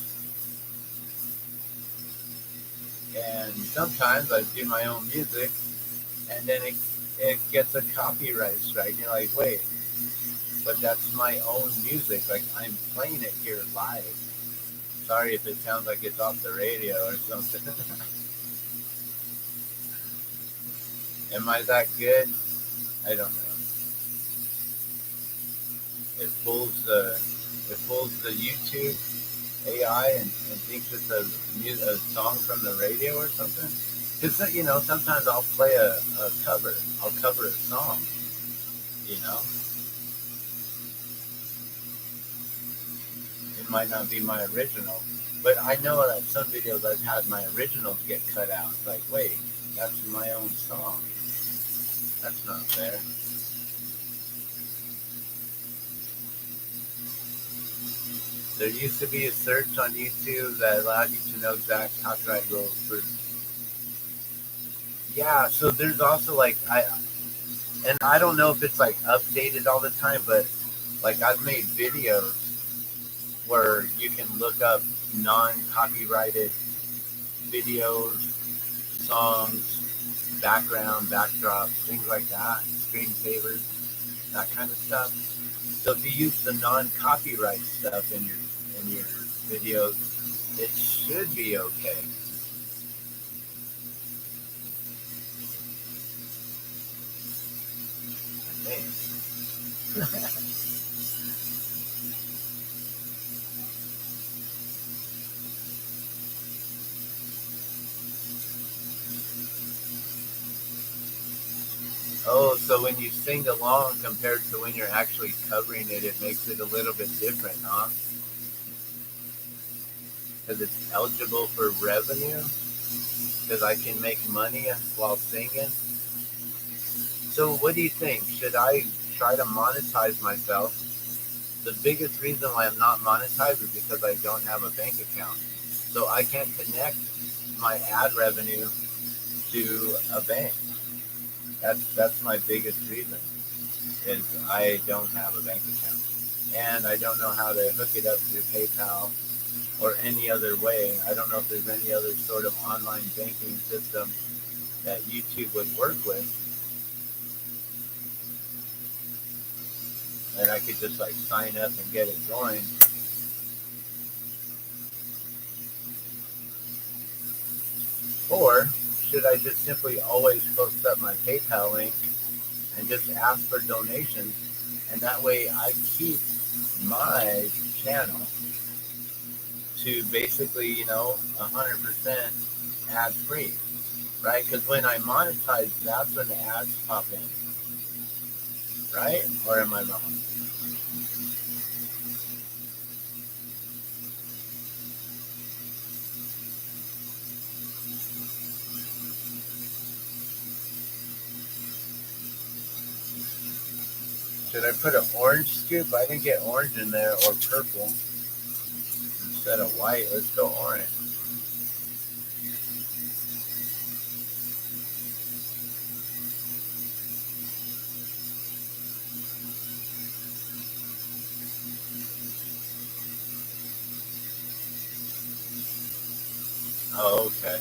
And sometimes I do my own music and then it gets a copyright strike. You're like, wait, but that's my own music. Like I'm playing it here live. Sorry if it sounds like it's off the radio or something. Am I that good? I don't know. It fools the YouTube AI and thinks it's a song from the radio or something. Because sometimes I'll play a cover. I'll cover a song. It might not be my original, but I know that some videos I've had my originals get cut out. It's like, wait, that's my own song. That's not fair. There used to be a search on YouTube that allowed you to know exact copyright rules for. Yeah, so there's also like I don't know if it's like updated all the time, but like I've made videos where you can look up non-copyrighted videos, songs, backdrops, things like that, screensavers, that kind of stuff. So if you use the non-copyright stuff in your videos, it should be okay. I think. Oh, so when you sing along compared to when you're actually covering it, it makes it a little bit different, huh? Because it's eligible for revenue? Because I can make money while singing? So what do you think? Should I try to monetize myself the biggest reason why I'm not monetized is because I don't have a bank account. So I can't connect my ad revenue to a bank. That's my biggest reason, is I don't have a bank account. And I don't know how to hook it up through PayPal or any other way. I don't know if there's any other sort of online banking system that YouTube would work with. And I could just like sign up and get it going. Or should I just simply always post up my PayPal link and just ask for donations? And that way I keep my channel to basically, 100% ad free, right? Because when I monetize, that's when the ads pop in, right? Or am I wrong? Should I put an orange scoop? I didn't get orange in there, or purple. Instead of white, let's go orange. Oh, okay.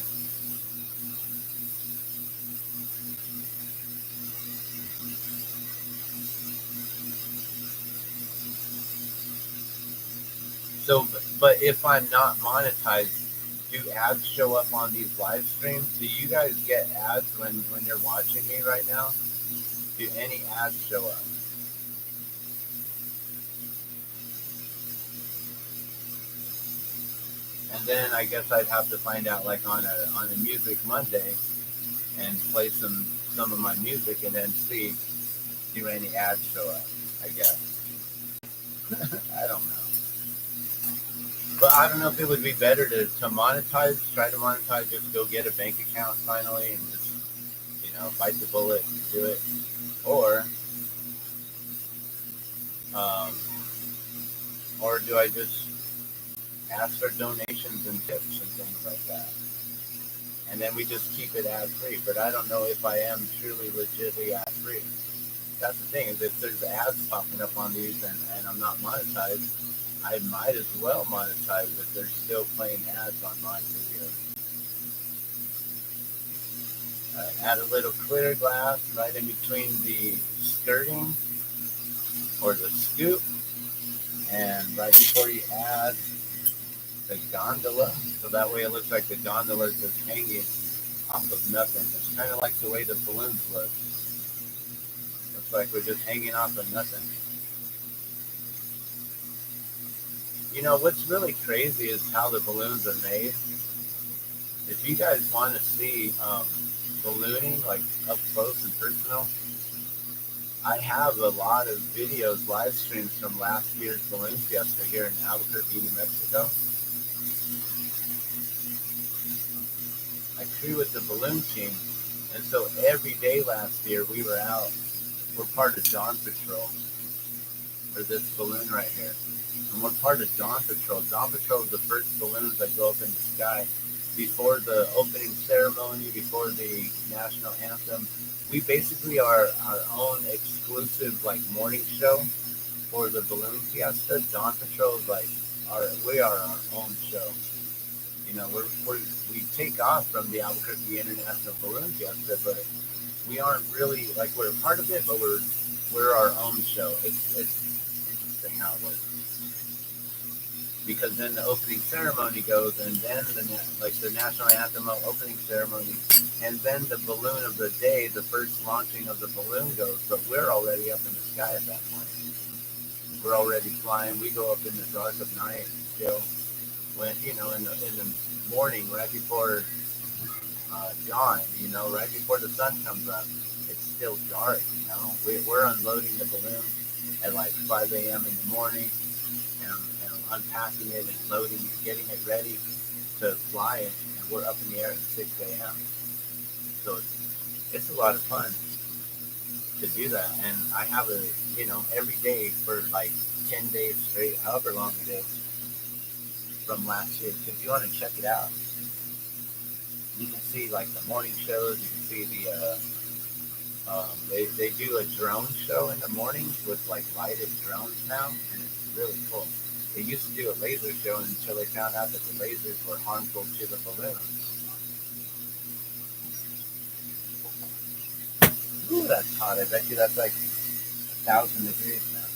So, but if I'm not monetized, do ads show up on these live streams? Do you guys get ads when you're watching me right now? Do any ads show up? And then I guess I'd have to find out, like on a Music Monday, and play some of my music, and then see, do any ads show up? I guess. I don't know. But I don't know if it would be better to monetize, try to monetize, just go get a bank account finally, and just bite the bullet and do it, or um, or do I just ask for donations and tips and things like that, and then we just keep it ad free? But I don't know if I am truly legitly ad free. That's the thing, is if there's ads popping up on these and I'm not monetized, I might as well monetize if they're still playing ads on my videos. Add a little clear glass right in between the skirting or the scoop, and right before you add the gondola, so that way it looks like the gondola is just hanging off of nothing. It's kind of like the way the balloons look. Looks like we're just hanging off of nothing. What's really crazy is how the balloons are made. If you guys want to see ballooning, like up close and personal, I have a lot of videos, live streams from last year's balloon fiesta here in Albuquerque, New Mexico. I crew with the balloon team, and so every day last year we were out. We're part of Dawn Patrol for this balloon right here. And we're part of Dawn Patrol. Dawn Patrol is the first balloons that go up in the sky before the opening ceremony, before the national anthem. We basically are our own exclusive morning show for the balloon fiesta. Dawn Patrol is we are our own show. We take off from the Albuquerque International Balloon Fiesta, but we aren't really we're a part of it, but we're our own show. It's interesting how it works, because then the opening ceremony goes, and then the national anthem opening ceremony, and then the balloon of the day, the first launching of the balloon goes. But we're already up in the sky at that point. We're already flying. We go up in the dark of night still, when in the morning, right before dawn. Right before the sun comes up, it's still dark. We're unloading the balloon at 5 a.m. in the morning, and unpacking it and loading it, getting it ready to fly it, and we're up in the air at 6 a.m. So it's a lot of fun to do that. And I have a every day for like 10 days straight, however long it is from last year. If you want to check it out, you can see like the morning shows. You can see they do a drone show in the mornings with like lighted drones now, and it's really cool. They used to do a laser show until they found out that the lasers were harmful to the balloons. Ooh, that's hot. I bet you that's like 1,000 degrees now.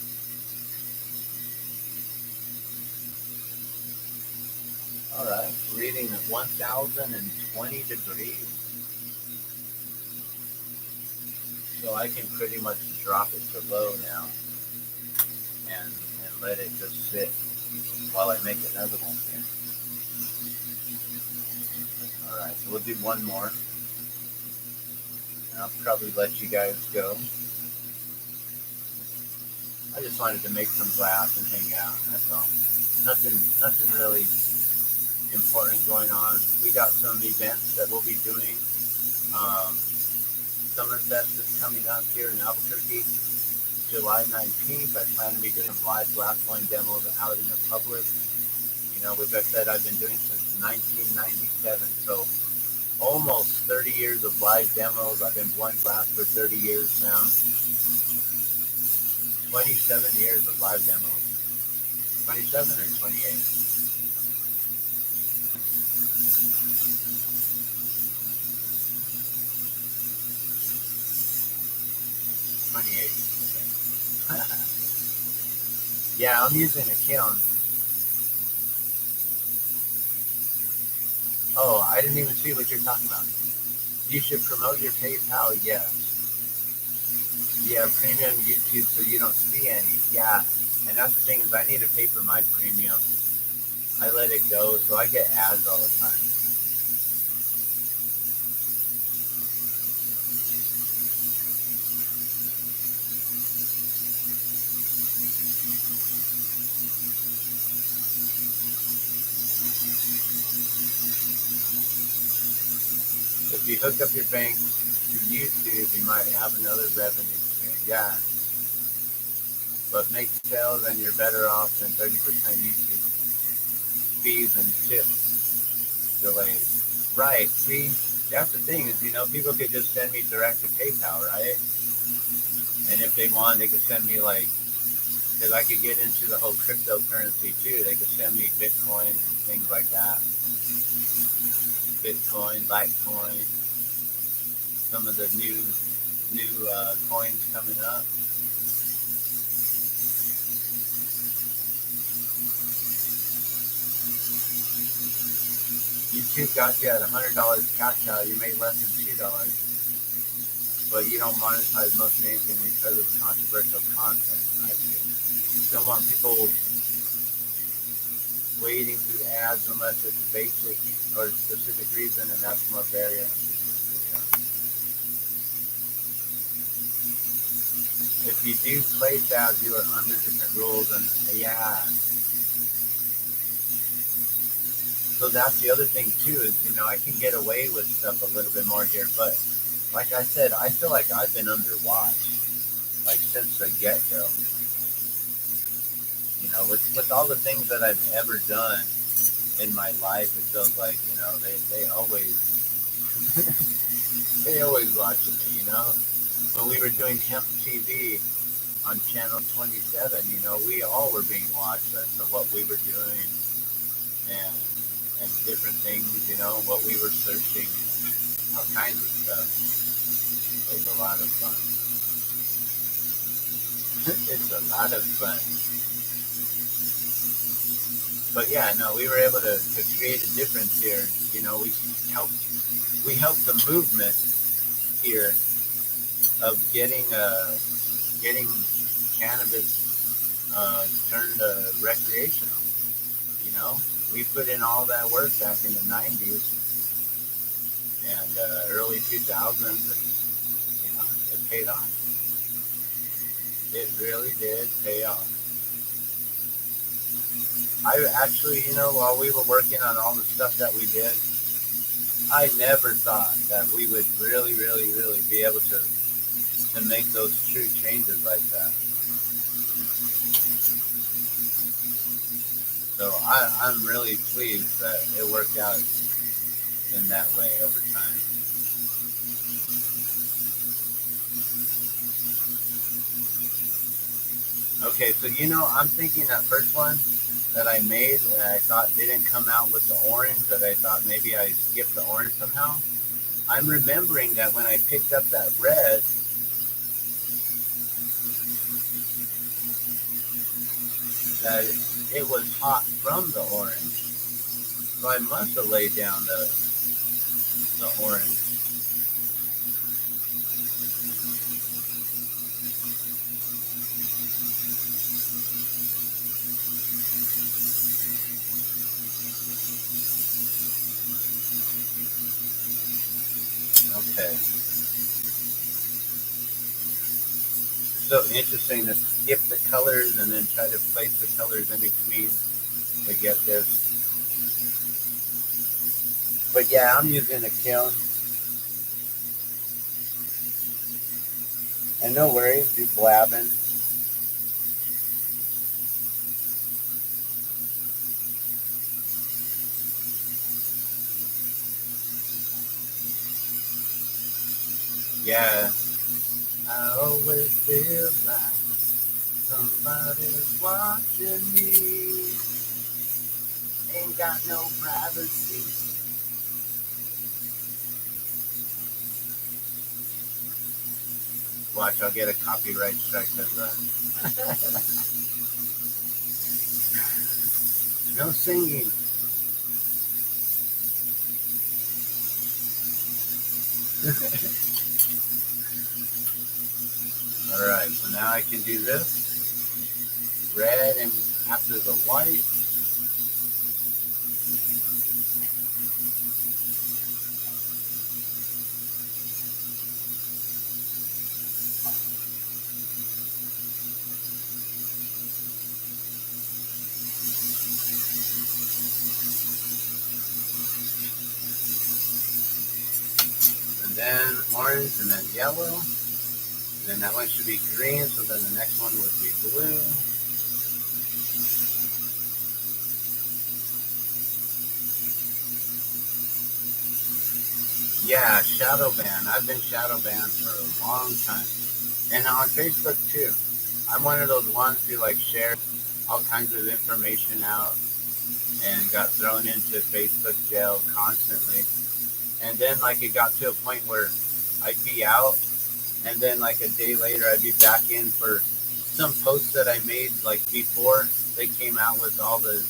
All right, reading at 1,020 degrees. So I can pretty much drop it to low now and let it just sit while I make another one here. All right, so we'll do one more. And I'll probably let you guys go. I just wanted to make some glass and hang out. That's all. Nothing really important going on. We got some events that we'll be doing. Summerfest is coming up here in Albuquerque, July 19th. I plan to be doing some live glass blowing demos out in the public. Which I said I've been doing since 1997. So almost 30 years of live demos. I've been blowing glass for 30 years now. 27 years of live demos. 27 or 28? 28. Okay. Yeah, I'm using a kiln. Oh, I didn't even see what you're talking about. You should promote your PayPal, yes. Yeah, premium YouTube so you don't see any. Yeah, and that's the thing is I need to pay for my premium. I let it go, so I get ads all the time. If you hook up your bank to YouTube, you might have another revenue stream. Yeah, but make sales and you're better off than 30% YouTube fees and tips delays. Right, see, that's the thing is, people could just send me direct to PayPal, right? And if they want, they could send me because I could get into the whole cryptocurrency too. They could send me Bitcoin and things like that. Bitcoin, Litecoin, some of the new coins coming up. YouTube got you at $100 cash out. You made less than $2, but you don't monetize most of anything because of controversial content. I see. Don't want people wading through ads unless it's a basic or specific reason, and that's more barrier. If you do place ads, you are under different rules, and yeah. So that's the other thing too is I can get away with stuff a little bit more here, but like I said, I feel like I've been under watch since the get-go. With all the things that I've ever done in my life, it feels like they always they always watching me. When we were doing Hemp TV on Channel 27, we all were being watched as to what we were doing and different things, what we were searching, all kinds of stuff. It was a lot of fun. It's a lot of fun. But yeah, no, we were able to create a difference here. We helped the movement here of getting cannabis turned recreational. We put in all that work back in the 90s and early 2000s, and it paid off. It really did pay off. I actually, while we were working on all the stuff that we did, I never thought that we would really, really, really be able to make those true changes like that. So I'm really pleased that it worked out in that way over time. Okay, so I'm thinking that first one that I made that I thought didn't come out with the orange, that I thought maybe I skipped the orange somehow. I'm remembering that when I picked up that red, that it was hot from the orange. So I must have laid down the orange. Okay. So interesting to skip the colors and then try to place the colors in between to get this. But yeah, I'm using a kiln. And no worries, you blabbing. Yeah. I always feel like somebody's watching me. Ain't got no privacy. Watch, I'll get a copyright strike because no singing. All right, so now I can do this red and after the white. And then orange, and then yellow. And then that one should be green, so then the next one would be blue. Yeah, shadow ban. I've been shadow banned for a long time. And on Facebook too. I'm one of those ones who like share all kinds of information out and got thrown into Facebook jail constantly. And then like it got to a point where I'd be out and then like a day later I'd be back in for some posts that I made like before they came out with all the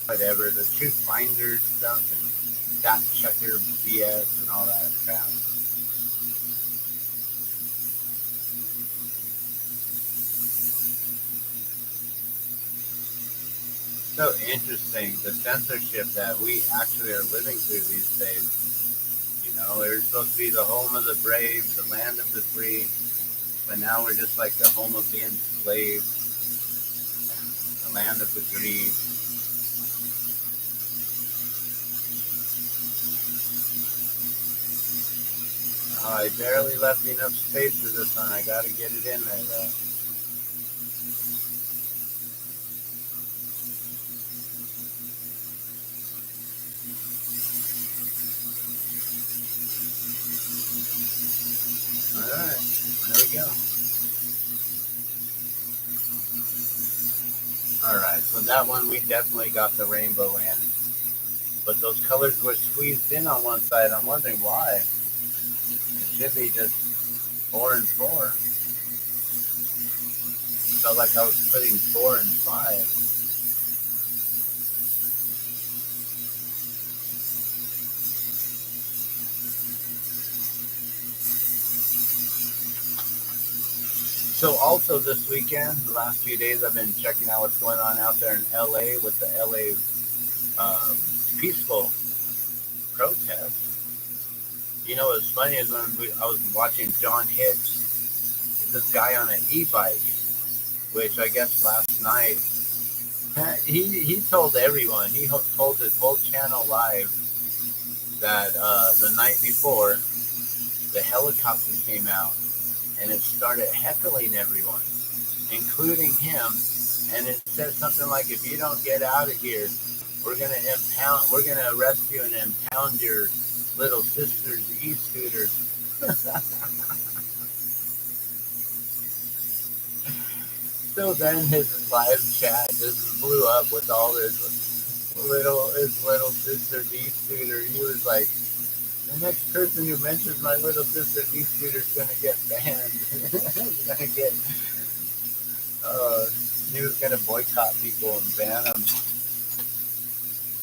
whatever, the truth finder stuff and fact checker BS and all that crap. So interesting, the censorship that we actually are living through these days. We're supposed to be the home of the brave, the land of the free, but now we're just like the home of the enslaved, the land of the greed. I barely left enough space for this one. I gotta get it in there though. Alright, there we go. Alright, so that one we definitely got the rainbow in. But those colors were squeezed in on one side. I'm wondering why. It should be just 4 and 4. Felt like I was putting 4 and 5. So also this weekend, the last few days, I've been checking out what's going on out there in LA with the LA peaceful protest. What's funny is when I was watching John Hicks, this guy on an e-bike, which I guess last night, he told everyone, he told his whole channel live that the night before, the helicopter came out and it started heckling everyone, including him, and it said something like, if you don't get out of here, we're gonna arrest you and impound your little sister's e-scooter. So then his live chat just blew up with all his little sister's e-scooter. He was like, the next person who mentions my little sister's e-scooter is gonna get banned. He's gonna get he was gonna boycott people and ban them,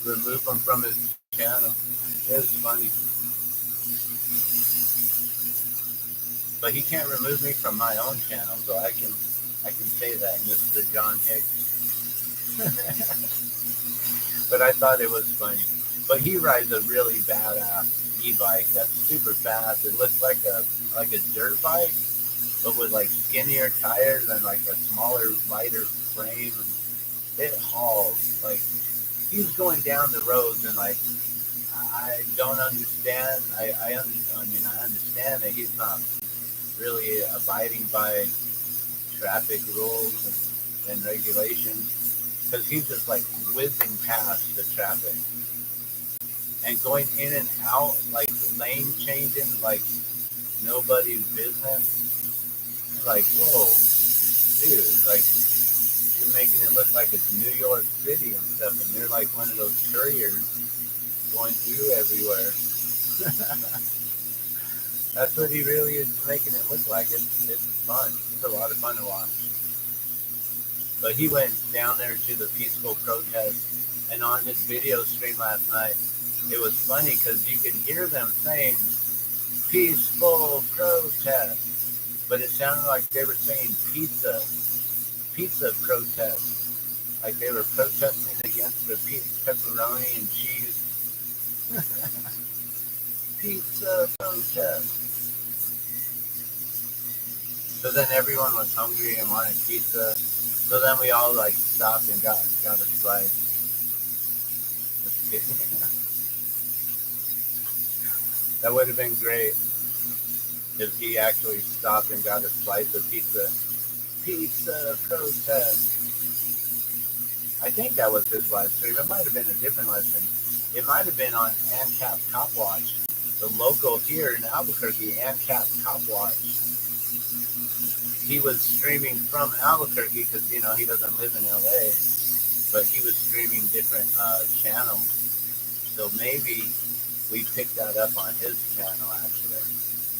remove them from his channel. It was funny. But he can't remove me from my own channel, so I can say that, Mr. John Hicks. But I thought it was funny. But he rides a really badass e-bike that's super fast. It looks like a dirt bike, but with like skinnier tires and like a smaller, lighter frame. It hauls. Like, he's going down the roads, and like, I don't understand. I understand that he's not really abiding by traffic rules and regulations, because he's just like whizzing past the traffic and going in and out, like lane changing like nobody's business. Like, whoa, dude, like, you're making it look like it's New York City and stuff, and you're like one of those couriers going through everywhere. That's what he really is making it look like. It's fun. It's a lot of fun to watch. But he went down there to the peaceful protest, and on his video stream last night, it was funny because you could hear them saying peaceful protest, but it sounded like they were saying pizza protest, like they were protesting against the pepperoni and cheese pizza protest. So then everyone was hungry and wanted pizza. So then we all like stopped and got a slice. That would have been great if he actually stopped and got a slice of pizza. Pizza protest. I think that was his live stream. It might have been a different live stream. It might have been on ANCAP Cop Watch, the local here in Albuquerque, ANCAP Cop Watch. He was streaming from Albuquerque because, he doesn't live in LA, but he was streaming different channels. So maybe we picked that up on his channel, actually.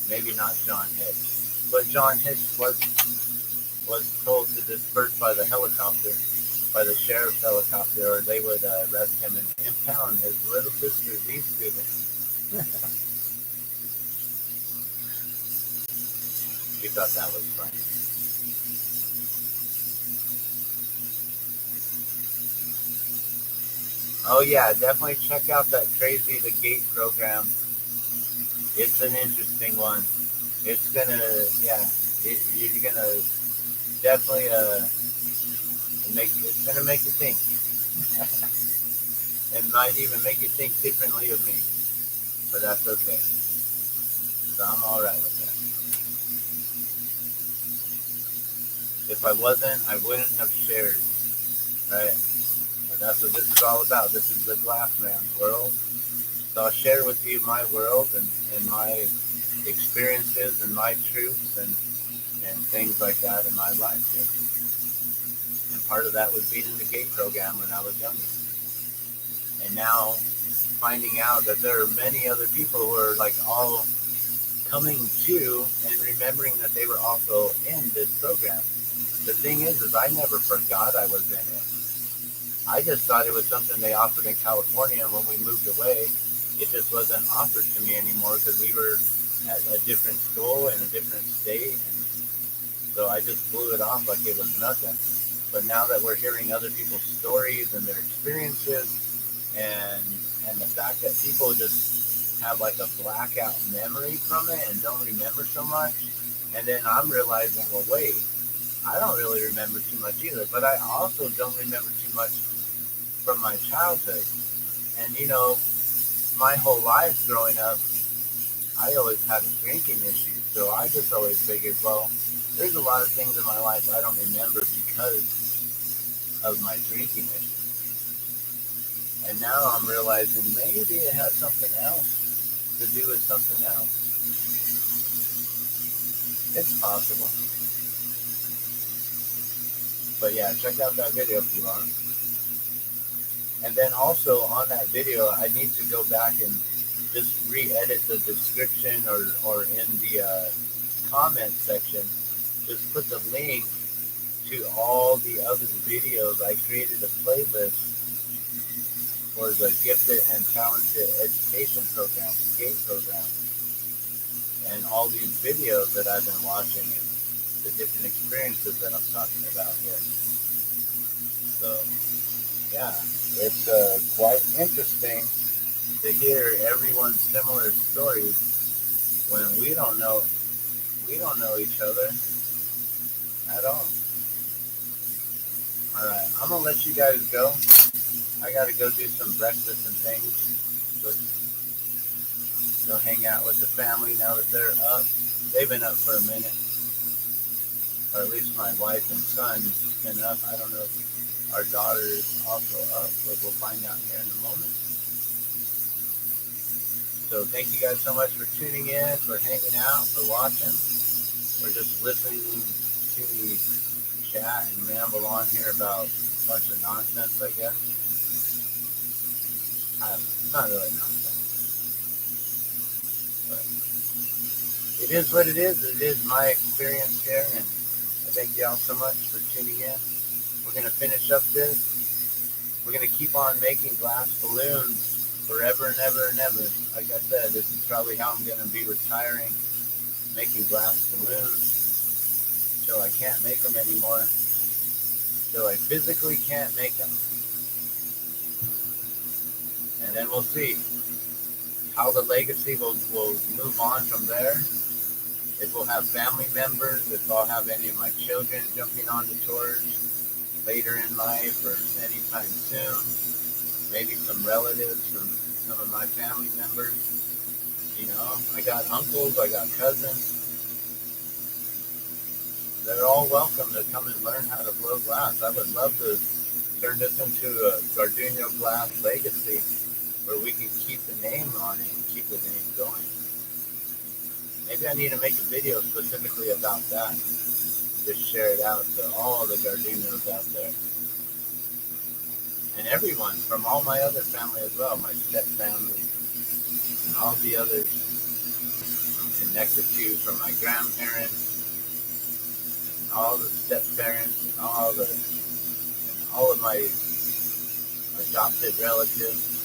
Maybe not John Hicks. But John Hicks was told to disperse by the helicopter, by the sheriff's helicopter, or they would arrest him and impound his little sister's e-scooter. We thought that was funny. Oh yeah, definitely check out that Crazy the Gate program. It's an interesting one. It's gonna, you're gonna definitely it's gonna make you think. It might even make you think differently of me, but that's okay. So I'm all right with that. If I wasn't, I wouldn't have shared, right? And that's what this is all about. This is the Glass Man's world. So I'll share with you my world and my experiences and my truths and things like that in my life too. And part of that was being in the GATE program when I was younger. And now finding out that there are many other people who are like all coming to and remembering that they were also in this program. The thing is I never forgot I was in it. I just thought it was something they offered in California, and when we moved away, it just wasn't offered to me anymore because we were at a different school in a different state. And so I just blew it off like it was nothing. But now that we're hearing other people's stories and their experiences, and the fact that people just have like a blackout memory from it and don't remember so much, and then I'm realizing, well, wait, I don't really remember too much either, but I also don't remember too much from my childhood. And my whole life growing up, I always had a drinking issue, so I just always figured, well, there's a lot of things in my life I don't remember because of my drinking issue. And now I'm realizing maybe it has something else to do with something else. It's possible. But yeah, check out that video if you want. And then also on that video, I need to go back and just re-edit the description or in the comment section, just put the link to all the other videos. I created a playlist for the Gifted and Talented Education Program, the GATE program, and all these videos that I've been watching and the different experiences that I'm talking about here. So, yeah, it's quite interesting to hear everyone's similar stories when we don't know each other at all. All right, I'm gonna let you guys go. I gotta go do some breakfast and things. Go hang out with the family now that they're up. They've been up for a minute, or at least my wife and son has been up. I don't know if our daughter is also up, but we'll find out here in a moment. So thank you guys so much for tuning in, for hanging out, for watching, for just listening to me chat and ramble on here about a bunch of nonsense, I guess. It's not really nonsense, but it is what it is. It is my experience here, and I thank y'all so much for tuning in. We're going to finish up this. We're going to keep on making glass balloons forever and ever and ever. Like I said, this is probably how I'm going to be retiring, making glass balloons until I can't make them anymore, until I physically can't make them. And then we'll see how the legacy will move on from there. If we'll have family members, if I'll have any of my children jumping on the tours later in life or anytime soon. Maybe some relatives from some of my family members. You know, I got uncles, I got cousins. They're all welcome to come and learn how to blow glass. I would love to turn this into a Gardenia glass legacy where we can keep the name on it and keep the name going. Maybe I need to make a video specifically about that. Just share it out to all the Gardenios out there. And everyone from all my other family as well, my step family, and all the others I'm connected to from my grandparents, and all the step parents, and all of my adopted relatives.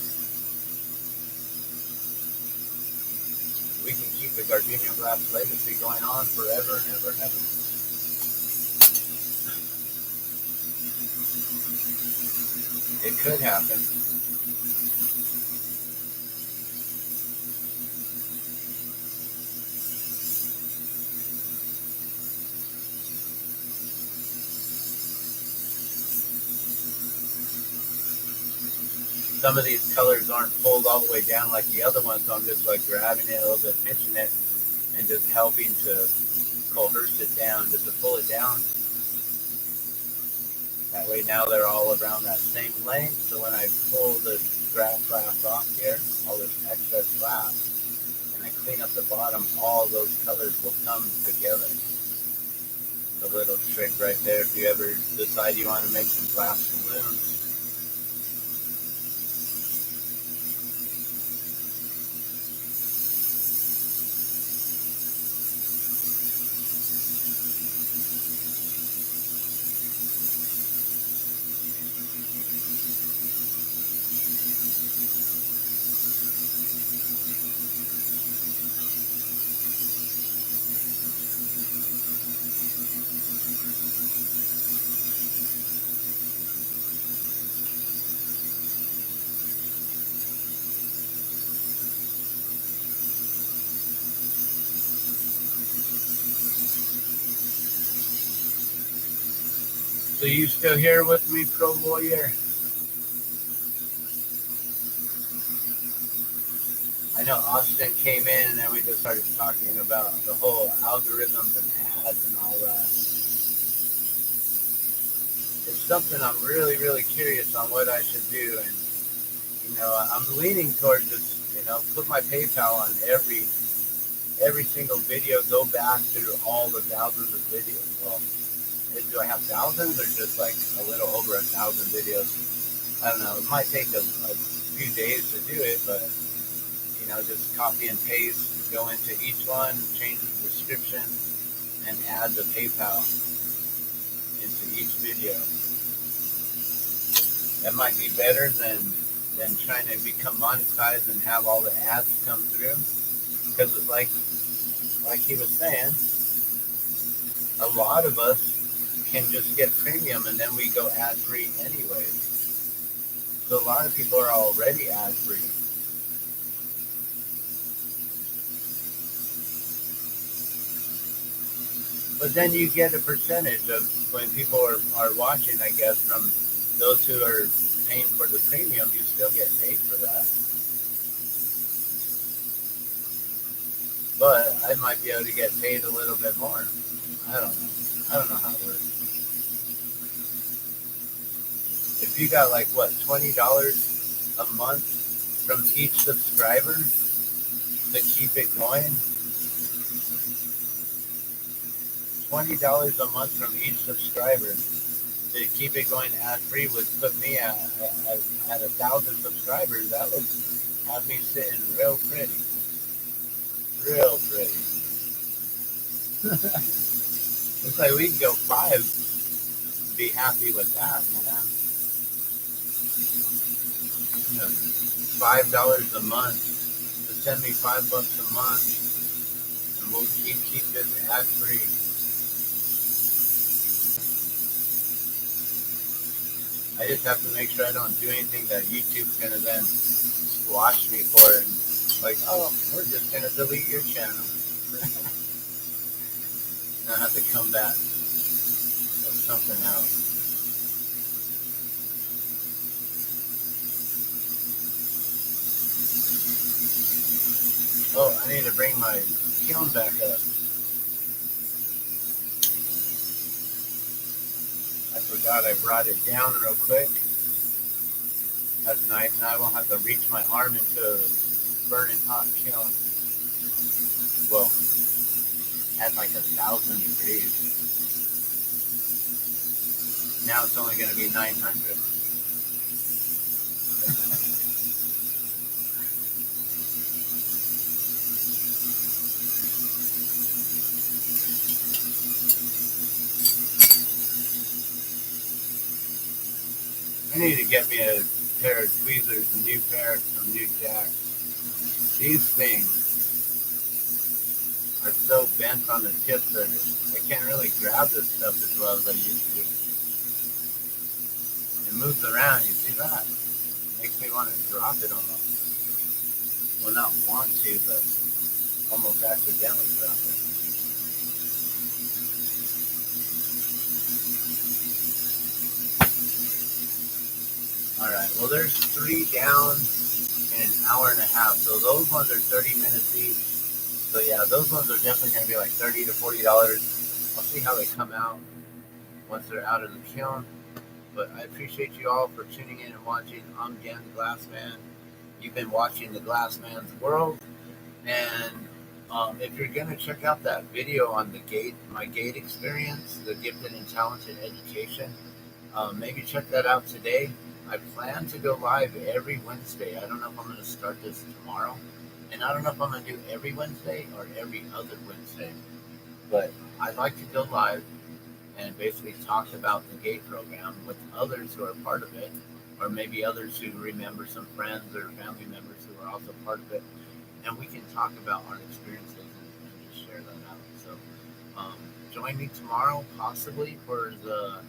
We can keep the Gardenia glass legacy going on forever and ever and ever. It could happen. Some of these colors aren't pulled all the way down like the other ones, so I'm just like grabbing it a little bit, pinching it, and just helping to coerce it down, just to pull it down. That way now they're all around that same length, so when I pull the glass off here, all this excess glass, and I clean up the bottom, all those colors will come together. A little trick right there if you ever decide you want to make some glass balloons. So you still here with me, Pro Warrior? I know Austin came in and then we just started talking about the whole algorithms and ads and all that. It's something I'm really, really curious on what I should do. And, I'm leaning towards just, put my PayPal on every single video, go back through all the thousands of videos. Well, do I have thousands or just like a little over 1,000 videos? I don't know. It might take a few days to do it, but, just copy and paste, go into each one, change the description, and add the PayPal into each video. That might be better than trying to become monetized and have all the ads come through. Because like he was saying, a lot of us can just get premium and then we go ad free anyways. So a lot of people are already ad free. But then you get a percentage of when people are watching, I guess, from those who are paying for the premium, you still get paid for that. But I might be able to get paid a little bit more. I don't know. I don't know how it works. If you got like what, $20 a month from each subscriber to keep it going, $20 a month from each subscriber to keep it going ad free would put me at 1,000 subscribers. That would have me sitting real pretty. Real pretty. Looks like we can go 5. Be happy with that, man. $5 a month. To send me $5 a month, and we'll keep this ad free. I just have to make sure I don't do anything that YouTube's gonna then squash me for, and like, oh, we're just gonna delete your channel. And I have to come back with something else. Oh, I need to bring my kiln back up. I forgot I brought it down real quick. That's nice. Now I won't have to reach my arm into a burning hot kiln. Well, at like 1,000 degrees. Now it's only going to be 900. I need to get me a pair of tweezers, a new pair, some new jacks. These things are so bent on the tips that I can't really grab this stuff as well as I used to. It moves around, you see that? It makes me want to drop it almost. Well, not want to, but almost accidentally drop it. Alright, well there's 3 down in an hour and a half. So those ones are 30 minutes each. So yeah, those ones are definitely going to be like $30 to $40. I'll see how they come out once they're out of the kiln. But I appreciate you all for tuning in and watching. I'm Dan the Glass Man. You've been watching The Glass Man's World. And if you're going to check out that video on my gate experience, the gifted and talented education, maybe check that out today. I plan to go live every Wednesday. I don't know if I'm going to start this tomorrow. And I don't know if I'm going to do every Wednesday or every other Wednesday. But I'd like to go live and basically talk about the GATE program with others who are part of it, or maybe others who remember some friends or family members who are also part of it. And we can talk about our experiences and just share that out. So join me tomorrow, possibly, for the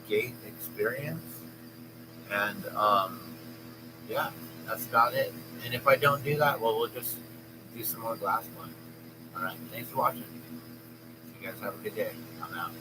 GATE experience. And yeah, that's about it. And if I don't do that, well, we'll just do some more glass blowing. All right, thanks for watching. You guys have a good day. I'm out.